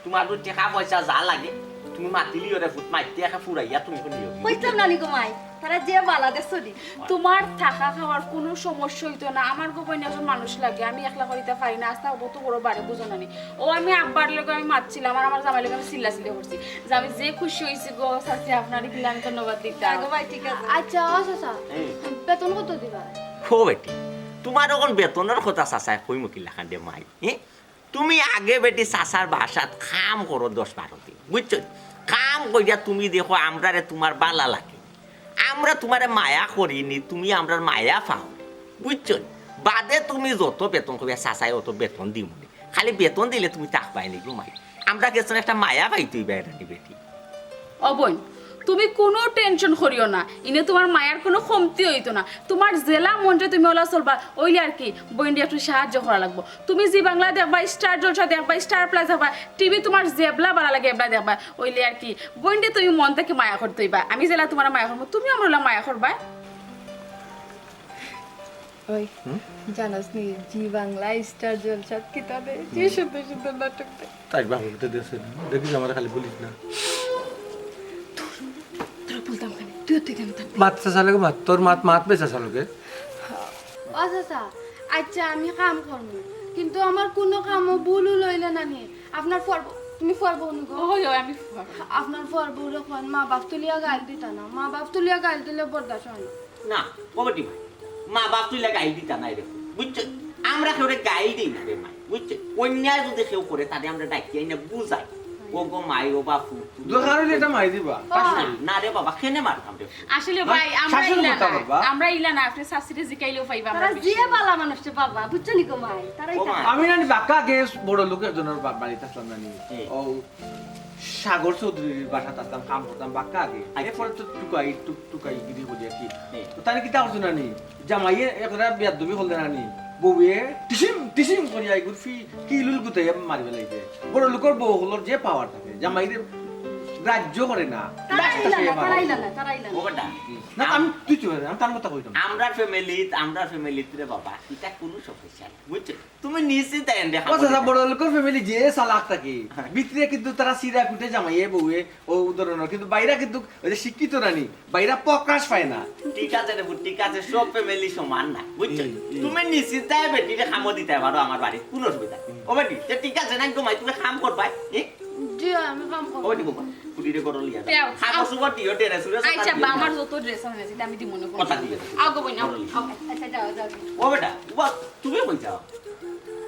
তোমার তো টাকা পয়সা যা লাগে তুমি মাতিলি ওরে ফুট মাইতে একা ফুরাইয়া তুমি কোন নিও কইতাম নানি গো মাই তারা যে বালা দেশ চলি তোমার থাকা খাওয়ার কোনো সমস্যা হইতো না আমার গোপনে একজন মানুষ লাগে আমি একলা করিতে পারি না আস্তা কত বড় বাড়ি বুঝো না নি। ও আমি আব্বার লোক আমি মারছিলাম আর আমার জামাই লোক আমি চিল্লা করছি যে আমি যে খুশি হয়েছি গো সাথে আপনার কিলা আমি ধন্যবাদ দিতাম গো ভাই ঠিক আছে আচ্ছা আচ্ছা বেতন কত দিবা ও বেটি তোমার এখন বেতনের কথা চাচাই কই মুকি লেখান দে মাই তুমি আগে বেটি চাচার বাসাত কাম করো 10-12 দিন বুঝছো কাম কইরা তুমি দেখো আমরারে তোমার বালা লাগে আমরা তোমারে মায়া করিনি তুমি আমরার মায়া পাও বুঝছো বাদে তুমি যত বেতন করবে চাচাই অত বেতন দিব খালি বেতন দিলে তুমি তাক পাই নি মাই আমরা কেসন একটা মায়া পাই তুই বেড়ানি বেটি ও বোন তুমি কোনো টেনশন করিও না ইনে তোমার মায়ের কোনো কমতি হইতো না তোমার জেলা মনটা তুমি ওলা চলবা ওইলে আর কি বইন্ডি একটু সাহায্য করা লাগবো তুমি জি বাংলা দেখবা স্টার জলসা দেখবা স্টার প্লাস দেখবা টিভি তোমার জেবলা বালা লাগে এবলা দেখবা ওইলে আর কি বইন্ডি তুমি মন থেকে মায়া করতে হইবা আমি জেলা তোমার মায়া করবো তুমি আমার ওলা মায়া করবা ওই জানাস নি জি বাংলা স্টার জলসা কিতাবে যে সুন্দর সুন্দর নাটক দেয় তাই বাবু তো দেশে দেখি আমার খালি বলিস না তোরা বলতাম কেন তুই থেকে জানতাম মাত চাচালকে মাত তোর মাত বে চাচালকে আচ্ছা আচ্ছা আমি কাম করবো কিন্তু আমার কোনো কামও ভুলও লইলে না নিয়ে আপনার তুমি ফরবো অনুগো ওই আমি আপনার ফরবো রকম মা বাপ তুলিয়া গাল দিতা না মা বাপ তুলিয়া গাল দিলে বরদাস্ত হয় না না ও বেটি ভাই মা বাপ তুই গাই দিতা নাই রে বুঝছো আমরা কেউ গাই দিই না রে মাই বুঝছো অন্যায় যদি কেউ করে তাদের আমরা ডাকিয়ে না বুঝাই ও গো মাই ও বাপু দোকানে এটা মাই দিবা না রে বাবা কেনে মারতাম রে আসলে ভাই আমরা ইলা না আপনি শাশুড়ি জিকাইলেও পাইবা তারা আমরা যে বালা মানুষটা বাবা বুঝছো নি গো মাই তারাই ও মা। আমি জানি বাক্কা আগে বড় লোকের জন্য বাড়িতে আসলাম জানি ও সাগর চৌধুরীর বাসা আসতাম কাম করতাম বাক্কা আগে এরপরে তো টুকাই গিরি বলি আর কি তাহলে কি তা করছো নানি জামাইয়ে একটা বিয়াদবি হল নানি বউয়ে টিসিম করি আই গুরফি কি লুল গুতে মারি ফেলাইছে বড় লোকের বউ হলোর যে পাওয়ার থাকে জামাইরে রাজ্য করে না তারাই ও বেটা না আমি তুই চলে আমি তার কথা কইতাম আমরা ফ্যামিলি রে বাবা এটা কোনো সমস্যা নাই বুঝছো তুমি নিশ্চিত এন্ড দেখা ও দাদা বড় লোকের ফ্যামিলি যে চালাক থাকে ভিতরে কিন্তু তারা সিরা কুটে জামাইয়ে বউয়ে ও ধরনের কিন্তু বাইরা কিন্তু ওই যে শিক্ষিত রানী বাইরা প্রকাশ পায় না ঠিক আছে রে ঠিক আছে সব ফ্যামিলি সমান না বুঝছো তুমি নিশ্চিত বেটিরে খামো দিতে পারো আমার বাড়ি কোনো অসুবিধা ও বেটি ঠিক আছে না তোমায় তুমি কাম করবা জি আমি কাম করবো ও দিগো পুলিরে করো লিয়া যাও, খাবো সুবা টিও টেরে সুরে আচ্ছা বা আমার যত ড্রেস আছে সেটা আমি দি মনে করি কথা দিয়ে আগো বই না আচ্ছা যাও যাও ও বেটা তুমি কই যাও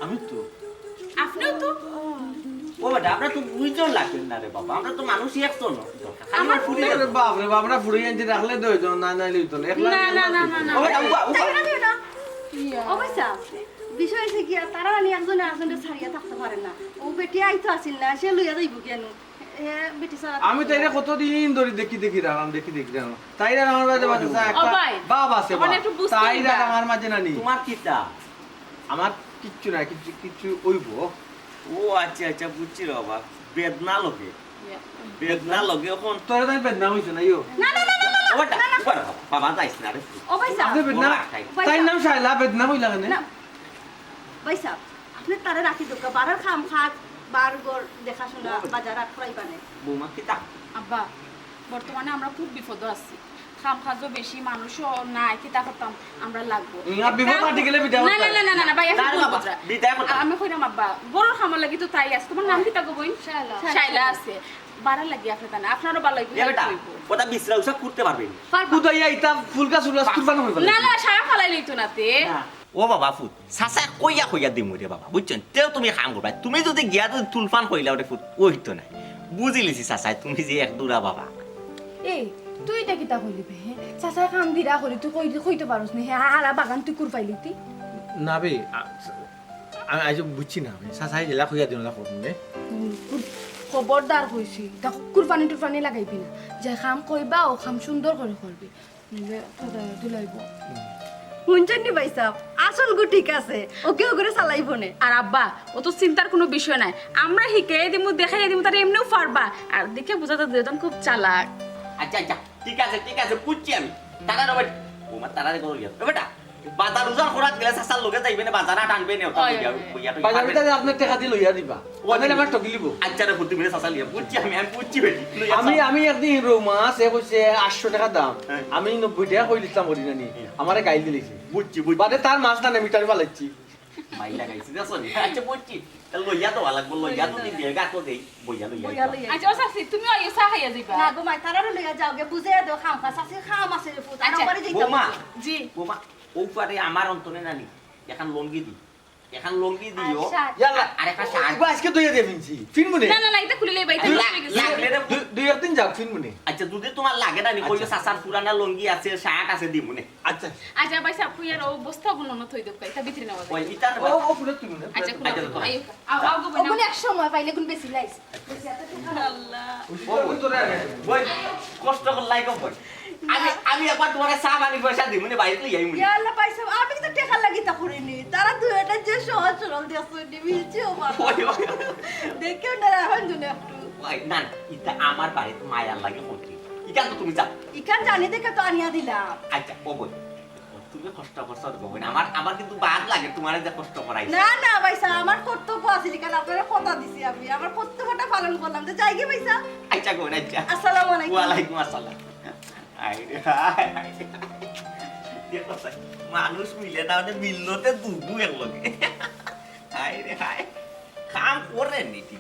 আমি তো আপনিও তো ও বেটা আমরা তো দুইজন লাগবেন না রে বাবা আমরা তো মানুষই একজন আমার বাপ রে বাপ আমরা ফুড়ি আনতে রাখলে দুইজন না না লইতো না একলা না ও বেটা অবশ্যই বিষয় হচ্ছে কি তারা আনি একজনে একজনের ছাড়িয়ে থাকতে পারে না ও বেটি আইতো আসিল না সে লইয়া যাইব কেন বেটি ছাড়া আমি তাইরা কতদিন ধরে দেখি রাখলাম তাইরা আমার মাঝে মাঝে ও ভাই, বাপ আছে আমার একটু বুঝতে তাইরা দিবা। আমার মাঝে নানি তোমার কিটা আমার কিচ্ছু না কিচ্ছু ওইব ও আচ্ছা আচ্ছা বুঝছি রে বাবা বেদনা লগে এখন তোরা তাই বেদনা হইছে না ইয়ো না না না না না ও বেটা বাবা যাইস না রে ও ভাইসা আপনি বেদনা তাই নাম শাইলা বেদনা হইলা কেন না ভাইসা আপনি তারে রাখি দোকা বারার খাম খাত বার গর দেখাশোনা বাজার আর ফরাইবা না বৌমা কিটা আব্বা বর্তমানে আমরা খুব বিপদ আছি খাম খাজো বেশি মানুষও নাই কিতা করতাম আমরা লাগবো বিপদ কাটি গেলে বিদায় না না না না না ভাই না রে বাবা, বিদায় করতাম। আমি কইরাম আব্বা বড় খামার লাগি তো তাই আছে তোমার নাম কিতা গো বই শাইলা আছে বাড়া লাগি আপনার না আপনারও ভালো এ বেটা ওটা বিশ্রা উসা করতে পারবেন কুদাইয়া ইতা ফুলকা সুলা কুরবান হইবা না না সারা ফালাই লইতো না তে ও বাবা ফুট সাসা কইয়া দিমু রে বাবা বুঝছেন তেও তুমি কাম করবা তুমি যদি গিয়া যদি তুলফান কইলা ওরে ফুট ওই তো না বুঝি লিছি সাসা তুমি যে এক দূরা বাবা এই তুই এটা কিতা কইলি বে চাচা কাম দিরা করি তুই কইতে পারস নি হ্যাঁ হারা বাগান তুই কুর পাইলি তুই না বে আমি আজ বুঝছি না আমি সাসাই জেলা খুঁজা দিন না করুন রে খবরদার কইছি দেখো কুরবানি টুরবানি লাগাইবি না যে খাম কইবা ও খাম সুন্দর করে করবি নিলে দিলাইব শুনছেন নি ভাই সাহেব আসল গু ঠিক আছে ওকে করে চালাই ফোনে আর আব্বা ও তো চিন্তার কোনো বিষয় নাই আমরা শিখাই দিমু দেখাই দিমু তারা এমনিও পারবা আর দেখে বোঝাতে দুজন খুব চালাক আচ্ছা আচ্ছা ঠিক আছে বুঝছি আমি তারা রবে ও মা তারা রে গলিয়া বেটা বাজার উজার খরাত গেলে সাসার লগে যাইবে না বাজার টানবে না ওটা বইয়া তো বাজারটা আপনি টাকা দিয়ে লইয়া দিবা ওখানে আমার ঠকিলিব আচ্ছা রে ফুটি মিলে সাসা লিয়া বুঝছি আমি বুঝছি বেটি আমি একদিন রৌ মাছ এ কইছে 800 টাকা দাম হ্যাঁ। আমি 90 টাকা কই লিখলাম ওরি নানি আমারে গাইল দিলিছে বুঝছি বাদে তার মাছ না মিটার বালাইছি মাই লাগাইছি দেখছ নি আচ্ছা বুঝছি লইয়া তো লাগবো লইয়া তো দিবি গা তো দেই বইয়া লইয়া আচ্ছা ও সাসি তুমি আইও চা খাইয়া যাইবা না গো মাই তারা লইয়া যাওগে বুঝে দাও খাম খা সাসি খাম আছে রে পুত আচ্ছা, আমার বাড়ি যাইতাম বোমা জি বোমা ও পারে আমার অন্তরে নানি এখন লঙ্গি দিও আচ্ছা। ইয়াল্লা আর একটা শাক আজকে দইয়া দিয়ে ফিনছি ফিন মনে না না না এটা খুলে লইবা এটা লাগলে রে দুই একদিন যাক ফিন মনে আচ্ছা যদি তোমার লাগে না নি কইলো সাসার পুরানা লঙ্গি আছে শাক আছে দিমুনে আচ্ছা আচ্ছা ভাই সাহেব কইয়ার ও বস্তা গুলো না থই দেব এটা ভিতরে নেওয়া ওই যায় ইটা ও পুরো তুমি মনে আচ্ছা খুলে আচ্ছা, দাও আইও আও গো ওগুলো এক সময় পাইলে কোন বেশি লাইছে আল্লাহ ওই তোরে আগে ওই কষ্ট করে লাইক বই আমি একবার তোমার চা বানি পয়সা দিমুনে বাইরে লই আইমুনে ইয়া আল্লাহ পাইছো আমি তো টাকা লাগি তা করিনি তারা দুইটা যে সহজ সরল দিয়েছে মিলছে ও বাবা ওই ওই দেখেও না এখন জন্য একটু ওই না ইটা আমার বাড়িতে মায়ার লাগে করতে ইকান তো তুমি যাও ইখান জানি দেখে তো আনিয়া দিলাম আচ্ছা ও বই তুমি কষ্ট করছো তো বই আমার কিন্তু বাদ লাগে তোমার যে কষ্ট করাই না না ভাইসা আমার কর্তব্য আছে কারণ আপনারা কথা দিছি আমি আমার কর্তব্যটা পালন করলাম তো যাই গে ভাইসা আচ্ছা গো আচ্ছা আসসালামু আলাইকুম ওয়ালাইকুম আসসালাম মানুষ মিলে না মানে মিলতে দুবু একলগে হাই রে হাই কাম করে নীতি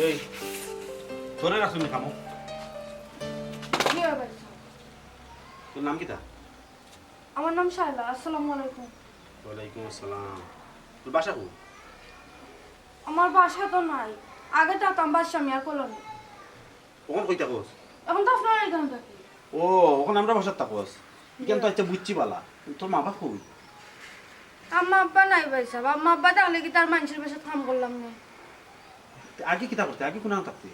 এই তোরে রাখছো নি খামো কি হবে তোর নাম কি তা আমার নাম শায়লা আসসালামু আলাইকুম ওয়ালাইকুম আসসালাম তোর বাসা কো আমার বাসা তো নাই আগে থাকতাম বাসা আমি আর কলোনি কখন কইতা কোস এখন তো আপনার এখানে থাকি ও ওখানে আমরা বাসার তাকোস ইখান তো আচ্ছা বুঝছি বালা তোর মা বাপ কই আম্মা আব্বা নাই ভাই সাহেব আম্মা আব্বা তাহলে কি তার মানুষের বেশি কাম করলাম না আগে কিতা করতে আগে কোন থাকতে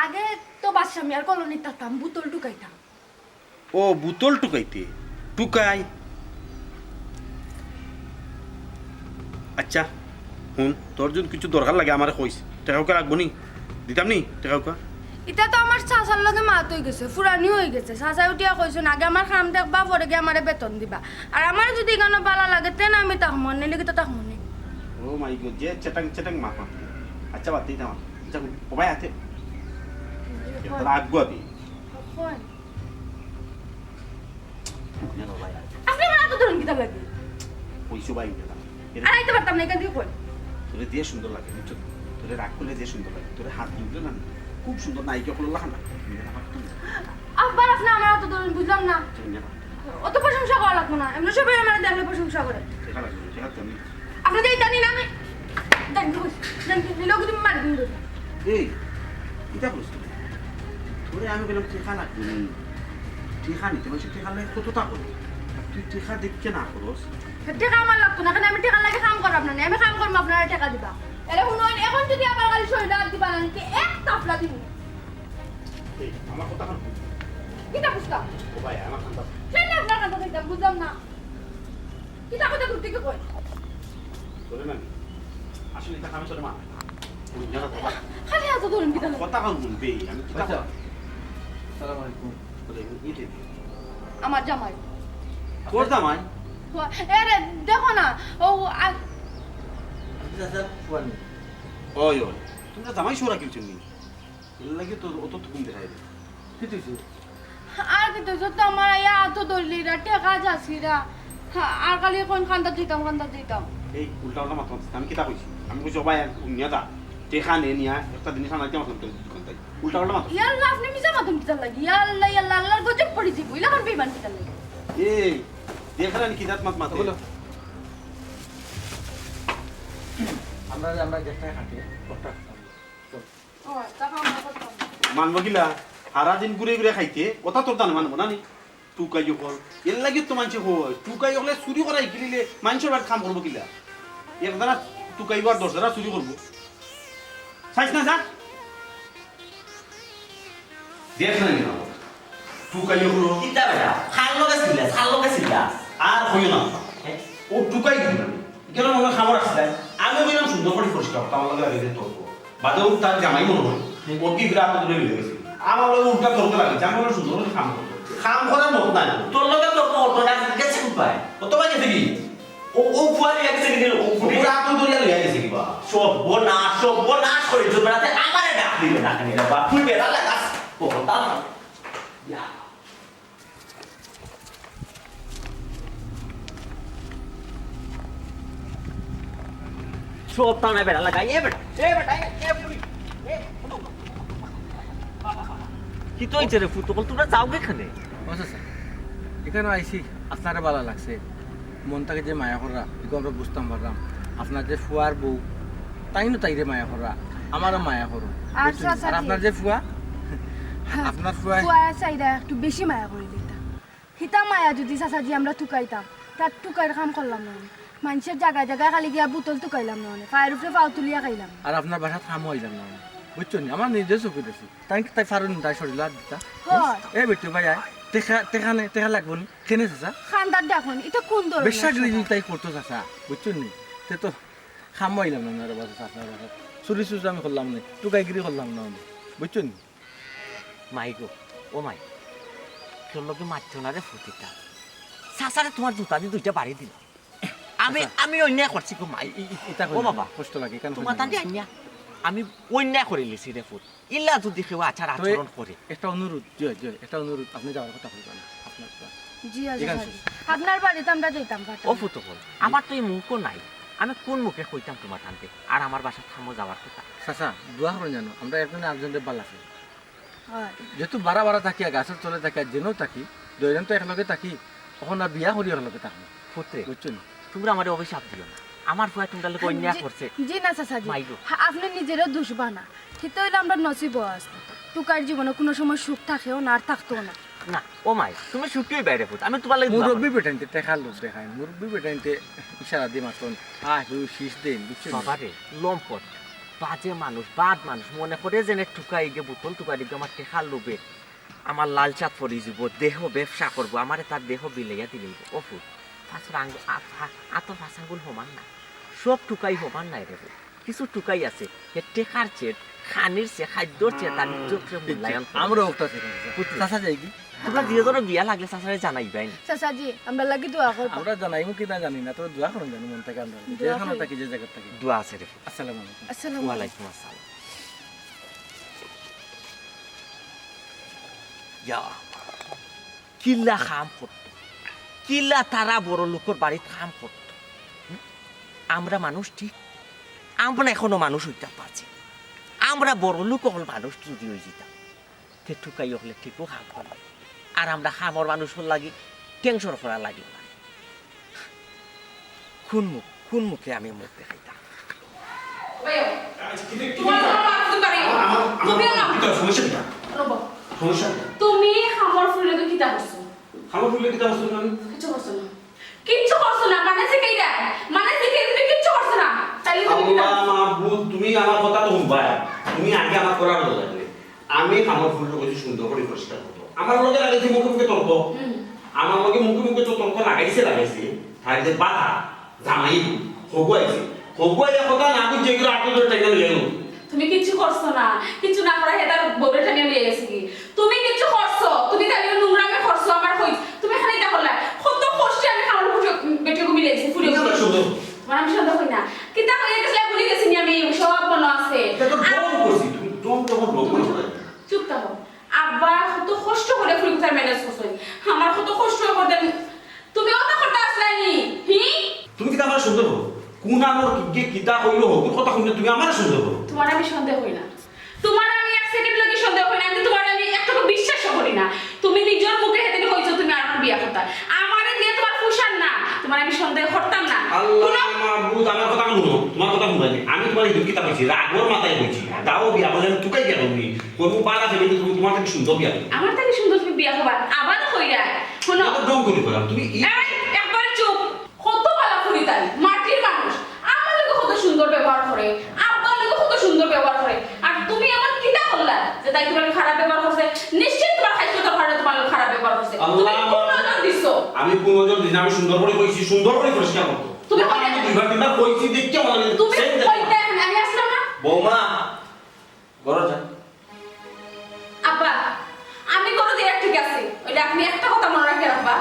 আগে তো বাসা আমি আর কলোনি থাকতাম বোতল টুকাইতাম ও বোতল টুকাইতে টুকাই আচ্ছা হুন তোর যদি কিছু দরকার লাগে আমারে কইস টাকা উকা রাখবো নি দিতাম নি টাকা উকা এটা তো আমার চাচার লগে মাত হয়ে গেছে ফুরানি হয়ে গেছে চাচাই উঠিয়া কইছেন আগে আমার কাম দেখবা পরে গিয়ে আমারে বেতন দিবা আর আমার যদি এখানে বালা লাগে তেন আমি তাক মনে লিখে তো তাক মনে ও মাই গড যে চেটাং চেটাং মাপা আচ্ছা বাদ দিতাম আচ্ছা কবাই আছে তোর আগু আবি আপনি আমার এত ধরুন কিতা লাগে কইছো বাই দিতাম আর আইতে পারতাম না এখান থেকে কই তোরে দিয়ে সুন্দর লাগে বুঝছো তোরে রাগ করলে দিয়ে সুন্দর লাগে তোরে হাত দিলে না খুব সুন্দর নায়িকা করলে লাগান না আব্বার আপনি আমার এত ধরুন বুঝলাম না অত প্রশংসা করা লাগবো না এমনি সবাই আমার দেখলে প্রশংসা করে দেখা লাগবে দেখা তুমি আপনি যেই জানি না আমি জানি লোক তুমি মারি দিন এই এটা বলছো তোরে আমি বললাম টিকা লাগবে নি টিকা নিতে বলছি টিকা লাগে কত টাকা তুই টিকা দেখকে না করস টাকা আমার লাগতো না কারণ আমি টাকা লাগে কাম করব না আমি কাম করব আপনারা টাকা দিবা এরে শুনুন এখন যদি আমার গাড়ি শরীর দিবা না কি এক তাফলা দিব এই আমার কথা কিতা বুঝতাম ও ভাই আমার খান্তা কেন আপনার কাছে দেখতাম বুঝলাম না কিতা কথা করতে কি কই বলে না আসলে এটা আমি ছোট মা বুঝনা কথা খালি হাতে ধরুন কিতা কথা কাম বলবে আমি কিতা আচ্ছা আসসালামু আলাইকুম বলে ইতে আমার জামাই তোর দামাই আরে দেখো না ও চাচা ফুয়ান ওই ওই তোমরা দামাই সোরা কিছু নেই এর লাগে তো অত তুমি দেখাই কি তুইছে আর কিন্তু তো আমার ইয়া তো দলিরা টাকা যাছিরা আর খালি কোন খান্দাত দিতাম এই উল্টা উল্টা মাথা আমি কিতা কইছি আমি কইছি ভাই উনিয়া দা টেকা নে নিয়া একটা জিনিস আনাইতে আমার তো দোকান তাই উল্টা উল্টা মাথা ইয়াল্লাহ আপনি মিজা মাতুম কিতা লাগি ইয়াল্লাহ ইয়াল্লাহ আল্লাহর গজব পড়ি যাবো ইলা কোন বেমান কিতা লাগি এই দেখলেন কি দাঁত মাত মাথা বলো আমরা যেটা খাটি ওটা ও টাকা আমার কথা মানব গিলা সারা দিন ঘুরে ঘুরে খাইতে কথা তোর দান মানব না নি টুকাই কল এর লাগে তো মানছে হয় টুকাই হলে চুরি করাই গিলিলে মানুষের বাড়ি কাম করবো কিলা একদানা টুকাইব আর 10 দানা চুরি করবো চাইছ না যা দেখ না নি টুকাই হলো কিতা বেটা খাল লগে ছিলা আর হইও না ও টুকাই দিল কেন মনে খাবার আসলে আমি বললাম সুন্দর করে পরিষ্কার করতাম আমার লাগে যে তোর বাদে ও তার জামাই মনে হয় ও কি বিরাট দূরে হয়ে গেছে আমার লগে উল্টা করতে লাগে আমি বললাম সুন্দর করে কাম করতো কাম করার মত নাই তোর লগে তোর অটো না গেছে উপায় ও তো গেছে কি ও ফুয়ারি গেছে কি ও ফুটি পুরা তো দরিয়া লইয়া গেছে কি বা সব নাশ করে তো বেড়াতে আমারে ডাক দিবে না খানি বা তুই বেড়া লাগাস ও তা না ইয়া সব টানা বেড়া লাগাই এ বেটা কি তো ইচ্ছে রে ফুটবল তোমরা যাও এখানে আচ্ছা স্যার এখানে আইসি আপনারা ভালো লাগছে মনটাকে যে মায়া করা এগুলো আমরা বুঝতাম পারলাম আপনার যে ফুয়ার বউ তাইনো তাইরে মায়া করা আমারও মায়া করো আচ্ছা, আচ্ছা, আর আপনার যে ফুয়া আপনার ফুয়া কুয়া চাইদা একটু বেশি মায়া করে দিতা হিতা মায়া যদি চাচাজি আমরা টুকাইতাম তার টুকাইর কাম করলাম না মানুষের জায়গায় জায়গায় খালি গিয়া বোতল টুকাইলাম না ফায়ের উপরে পাও তুলিয়া খাইলাম আর আপনার বাসা থামো হইলাম না বুঝছো নি আমার নিজে চোখে দেখছি তাই ফারুন তাই শরীর আর দিতা হয় এ বেটু ভাই টেকা লাগবো নি কেনে চাচা খান্দার দেখুন এটা কোন ধরনের বেশাগরি স্বভাব? তাই করতো চাচা বুঝছো নি তে তো খামো হইলাম না আর বাসা আপনার বাসা চুরি চুরি আমি করলাম না টুকাইগিরি করলাম না বুঝছো নি মাই গো ও মাই তোর লোকে মারছো না রে ফুটিটা সাসারে তোমার জুতা দিয়ে দুইটা বাড়ি দিল আমি অন্যায় করছি গো মাই এটা ও বাবা কষ্ট লাগে কেন তোমার তান্ডি আইনিয়া আমি অন্যায় করে লিছি রে ফুট ইল্লা যদি কেউ আচার আচরণ করে একটা অনুরোধ জয় একটা অনুরোধ আপনি যাওয়ার কথা বলবেন আপনার জি ঠিক আচ্ছা আছে। আপনার বাড়িতে আমরা যেতাম ও ফুটো বল আমার তো এই মুখও নাই আমি কোন মুখে কইতাম তোমার টানতে আর আমার বাসা থামো যাওয়ার কথা চাচা দোয়া করেন জানো আমরা একজনে আরেকজনের বালাফে হয় যেহেতু বারা থাকি আর গাছের তলে থাকি আর জেনেও থাকি দৈরান তো একলগে থাকি তখন আর বিয়া করি একলগে থাকি ফুটে বুঝছো নি তোমরা আমার অভিশাপ দিও না আমার ফুয়া তোমরা লোক অন্যায় করছে জি না চাচাজি মাইগো। আপনি নিজেরও দোষ বানা কিন্তু হইলে আমরা নসিব আছে টুকার জীবনে কোনো সময় সুখ থাকেও না আর থাকতেও না না ও মাই তুমি শুকিয়ে বাইরে ফুট আমি তোমার লাগে মুরব্বী বেটাইতে টেকার লোক দেখায় মুরব্বী বেটাইতে ইশারা দিয়ে মাতন শীষ দেন বুঝছো নি? বাবারে লম্পট বাজে মানুষ বাদ মানুষ মনে করে যেন টুকাই গে বোতল টুকাই দিকে আমার টেকার লোভে আমার লাল চাঁদ পরি যাব দেহ ব্যবসা করবো আমারে তার দেহ বিলাইয়া দিলেই ও ফুট আত ফাঁসাঙ্গুল সমান না সব টুকাই সমান নাই রে ফুট। কিছু টুকাই আছে যে টেকার চেট খানির চে খাদ্যর চে তার নিজকে মূল্যায়ন করে। আমরা ওটা থেকে চাচা যাই কি তোমরা দুজনের বিয়া লাগলে চাচারে জানাইবাই চাচাজি আমরা লাগি দোয়া করব আমরা জানাইমু কি না জানি না তবে দোয়া করেন জানি মন থেকে আমরা যেখানে থাকি যে জায়গা থাকি দোয়া আছে রে ফুট। আসসালামু আলাইকুম আসসালামু আলাইকুম ওয়ালাইকুম আসসালাম যা কিল্লা খাম করতো কিল্লা তারা বড় লোকের বাড়িতে খাম করতো আমরা মানুষ ঠিক আমরা এখনো মানুষ হইতে পারছি আমরা বড় লোক হল মানুষ যদি হয়ে যেতাম তে টুকাই হলে ঠিকও খাম করবো আর আমরা খামর মানুষ হল লাগি টেনশন করা লাগলো না কোন মুখে আমি মুখ দেখাইতাম তুমি খামর ফুলে তো কিতা করছো খাবার ফুলে কিতা বস্তু না কিচ্ছু করছো না কিচ্ছু করছো না মানে শিখাই দেয় মানে শিখাই তুমি কিচ্ছু করছো না তাইলে তুমি কিতা আল্লাহ মাহবুব তুমি আমার কথা তো শুনবা তুমি আগে আমার করার লাগবে আমি খাবার ফুলটা কইছি সুন্দর করে পরিষ্কার করব আমার লগে লাগে লাগাইছে মুখে মুখে তর্ক আমার লগে মুখে মুখে তো তর্ক লাগাইছে তাই যে বাধা জামাই হগুয়াইছে হগুয়াইয়া কথা না বুঝে গেল আপনি তো টাইম নিয়ে গেল তুমি কিছু করছো না, কিছু না করে হেদার বউরে টানিয়ে নিয়ে গেছে কি তুমি কিছু করছো, তুমি তাই নোংরামে করছো আমার কই তুমি এখানে এটা করলা কত কষ্টে আমি খাওয়ার বেটিকে মিলাইছি ফুড়ে সুন্দর তোমার আমি সন্দেহ করি না কিন্তু হয়ে গেছে ভুলে গেছি আমি সব মনে আছে এটা তো জম করছি তুমি জম যখন লোক করে চুপ থাকো আব্বা কত কষ্ট করে ফুড়ি কোথায় ম্যানেজ করছো আমার কত কষ্ট করে তুমি ওটা করতে আসলানি তুমি কি আমার সুন্দর হো কোন আমার কি কিতা কইলো হো কথা শুনে তুমি আমার সুন্দর হো তোমার আমি সন্দেহ হই না, তোমার আমি এক সেকেন্ড লাগি সন্দেহ হই না, আমি তোমার আমি একটুকু বিশ্বাস করি না। তুমি নিজের মুখে হেদিন কইছো তুমি আর বিয়া করতে আমারে দিয়ে তোমার ফুসান না, তোমার আমি সন্দেহ করতাম না। আল্লাহ মাবুদ আমার কথা শুনো তোমার কথা শুনাই আমি তোমার এই কিতা কইছি রাগর মাথায় কইছি দাও বিয়া বলে তুকাই গেল তুমি কোন বালা ফেলে তুমি তোমার থেকে সুন্দর বিয়া আমার থেকে সুন্দর তুমি বিয়া করবা আবার কইরা শুনো তো জম করি করাম তুমি একবার চুপ কত বালা ফুরি তাই মাটির মানুষ আমার লোক কত সুন্দর ব্যবহার করে আপনার লোক কত সুন্দর ব্যবহার করে আর তুমি আমার কিতা করলা যে তাই তোমার খারাপ ব্যবহার করছে নিশ্চয়ই তোমার খাইছো তো তোমার খারাপ ব্যবহার করছে তুমি কোন নজর দিছো আমি কোন নজর দিছি আমি সুন্দর করে কইছি সুন্দর করে পরিষ্কার করতে তুমি আমি দুইবার তিনবার কইছি দেখতে ভালো লাগে তুমি কইতে আমি আসলাম না বৌমা ঘরে যা আব্বা আমি কোনো দিন ঠিক আছে ওইটা আপনি একটা কথা মনে রাখে আব্বা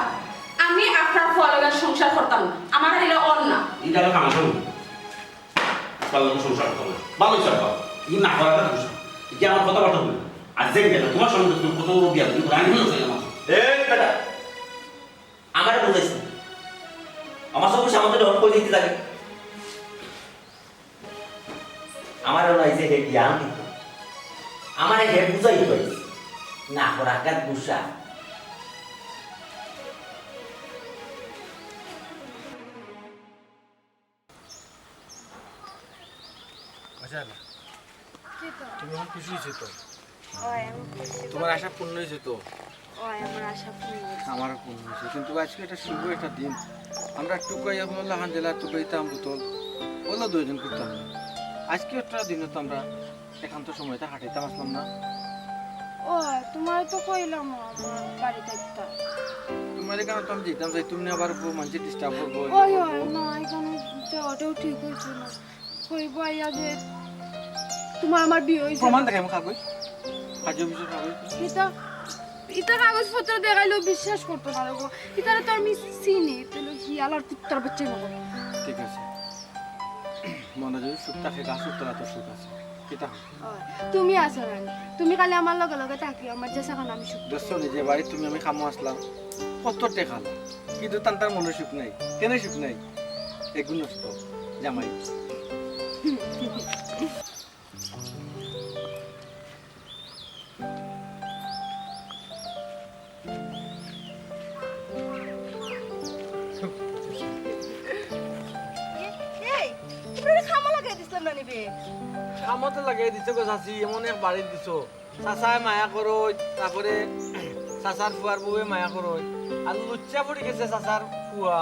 আমি আপনার ফুয়ালের সংসার করতাম না আমার এটা অন না এই জায়গা কাম শুনো ভালো সংসার করতে ভালো চাপা এই না করাটা দোষ কি আমার কথা বার্তা বলি আজ দেখে গেল তোমার সঙ্গে তুমি কত বড় বিয়া তুমি রানি হলো সেই আমার এই বেটা আমারে বুঝাইছ আমার সব সামনে ডর কই দিতে লাগে আমারও নাই যে হে জ্ঞান দিত আমারে হে বুঝাই হইছে না করা কাজ বুঝা আচ্ছা তুমি এখন খুশি হয়েছো তো তোমার আশা পূর্ণ হয়েছে তো আমারও পূর্ণ হয়েছে কিন্তু আজকে একটা শুভ একটা দিন আমরা টুকাই এখন লাহান জেলা টুকাইতাম বোতল ওলা দুইজন করতাম না আজকে একটা দিনে তো আমরা একান্ত সময়টা হাঁটাইতাম আসলাম না ও তোমার তো কইলাম আমার বাড়িতে একটা তোমার এখানে তো আমি যেতাম চাই তুমি আবার মানুষ ডিস্টার্ব করবো ওই না এখানে যাওয়াটাও ঠিক হয়েছে না কইব আইয়া যে তোমার আমার বিয়ে হয়েছে প্রমাণ দেখাই কাগজ কাজের বিষয় কাগজ এটা এটা কাগজপত্র দেখাইলেও বিশ্বাস করতো না গো এটা তো আমি চিনি তাহলে হিয়ালার কুত্তার বাচ্চা নেবো ঠিক আছে মনে যদি সুখ থাকে গাছ উত্তরা তো সুখ আছে কিতা তুমি আছো না তুমি খালি আমার লগে লগে থাকি আমার যে সাকান আমি সুখ দেখছো নিজে বাড়ি তুমি আমি খামো আসলাম কত টেকাল কিন্তু তার মনে সুখ নাই কেন সুখ নাই এগুলো নষ্ট জামাই খামতে লাগাই দিছো গো চাচি এমন এক বাড়ি দিছো চাচায় মায়া করো তারপরে চাচার ফুয়ার বউয়ে মায়া করো আর লুচ্চা পড়ে গেছে চাচার ফুয়া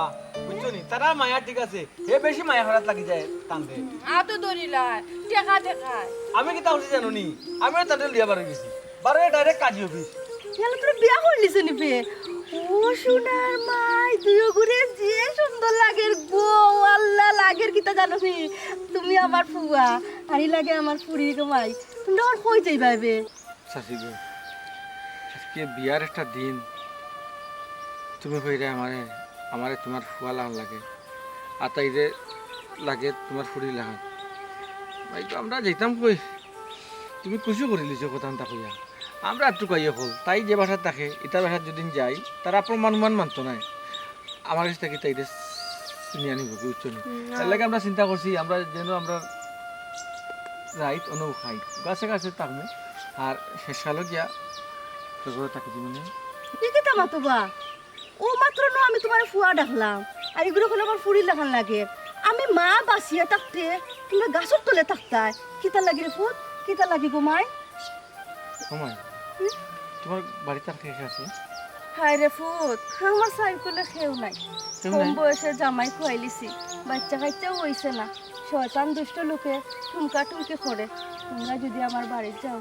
বুঝছো নি তারা মায়া ঠিক আছে হে বেশি মায়া হরাত লাগি যায় টানতে আতো দরিলা টেকা টেকা আমি কি তাহলে জানো নি আমিও তাদের লিয়া বার গেছি বারো ডাইরেক্ট কাজী অফিস তাহলে তোর বিয়া করলিস নিবে ও সোনার মাই তুইও ঘুরে যে সুন্দর লাগের গো আল্লাহ লাগের কিতা জানো তুমি আমার ফুয়া আরি লাগে আমার ফুরি গো মাই তুমি আর কই যাই ভাইবে চাচি গো আজকে বিয়ার একটা দিন তুমি কইরে আমারে আমারে তোমার ফুয়া লাগান লাগে আর তাইরে লাগে তোমার ফুরি লাগান ভাই আমরা যেতাম কই তুমি খুশি করে লিছো কথা কইয়া আমরা একটু কইয়া হল তাই যে বাসার থাকে এটা বাসার যদি যাই তারা প্রমাণ মানতো নাই আমার কাছে থাকি তাইরে চিনি আনিব বুঝছো না তার লাগে আমরা চিন্তা করছি আমরা যেন আমরা রাইট অনু খাই গাছে গাছে থাকবে আর শেষকালে গিয়া তোর তাকে জীবনে কি কিতা মাতবা ও মাত্র না আমি তোমার ফুয়া ডাকলাম আর এগুলো হলো আমার ফুরি লাগান লাগে আমি মা বাসিয়া থাকতে তোমরা গাছের তলে থাকতাই কিতা লাগি রে ফুট কিতা লাগি গো মাই কমাই তোমার বাড়িতে আর কে আছে হায় রে ফুট আমার সাইকেলে খেউ নাই কম বয়সের জামাই খুয়াইলিছি বাচ্চা কাচ্চাও হইছে না শয়তান দুষ্ট লোকে ঠুমকা টুমকে করে তোমরা যদি আমার বাড়িতে যাও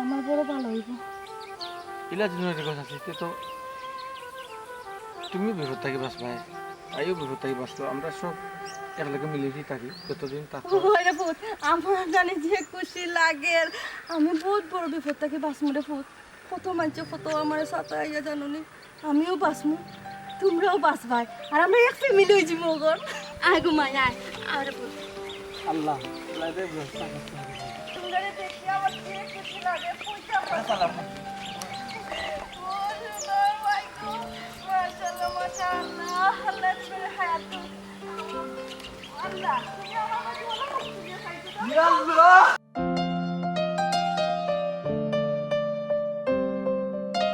আমার বড় ভালো হইব ইলা দিনের কথা আছে তো তুমি বিপদ থাকি বাঁচবাই আইও বিপদ থাকি বাঁচলো আমরা সব একলগে মিলেছি থাকি যতদিন থাকবো ওরে ফুট আমার জানি যে খুশি লাগে আমি বহুত বড় বিপদ থেকে বাঁচমু রে ফুট কত মানুষ কত আমার সাথে আইয়া জানুনি আমিও বাঁচমু তোমরাও বাঁচবাই আর আমরা এক ফ্যামিলি হয়ে যাবো ওগর আয় ঘুমাই আয় আরে ফুট আল্লাহ লাগে ব্যবস্থা করতে হবে তোমরা দেখি আমার যে খুশি লাগে পয়সা সালাম মাশাআল্লাহ মাশাআল্লাহ আল্লাহ তোমার হায়াত আল্লাহ তুমি আমার মাঝে অনেক খুশি হয়েছো ইয়া আল্লাহ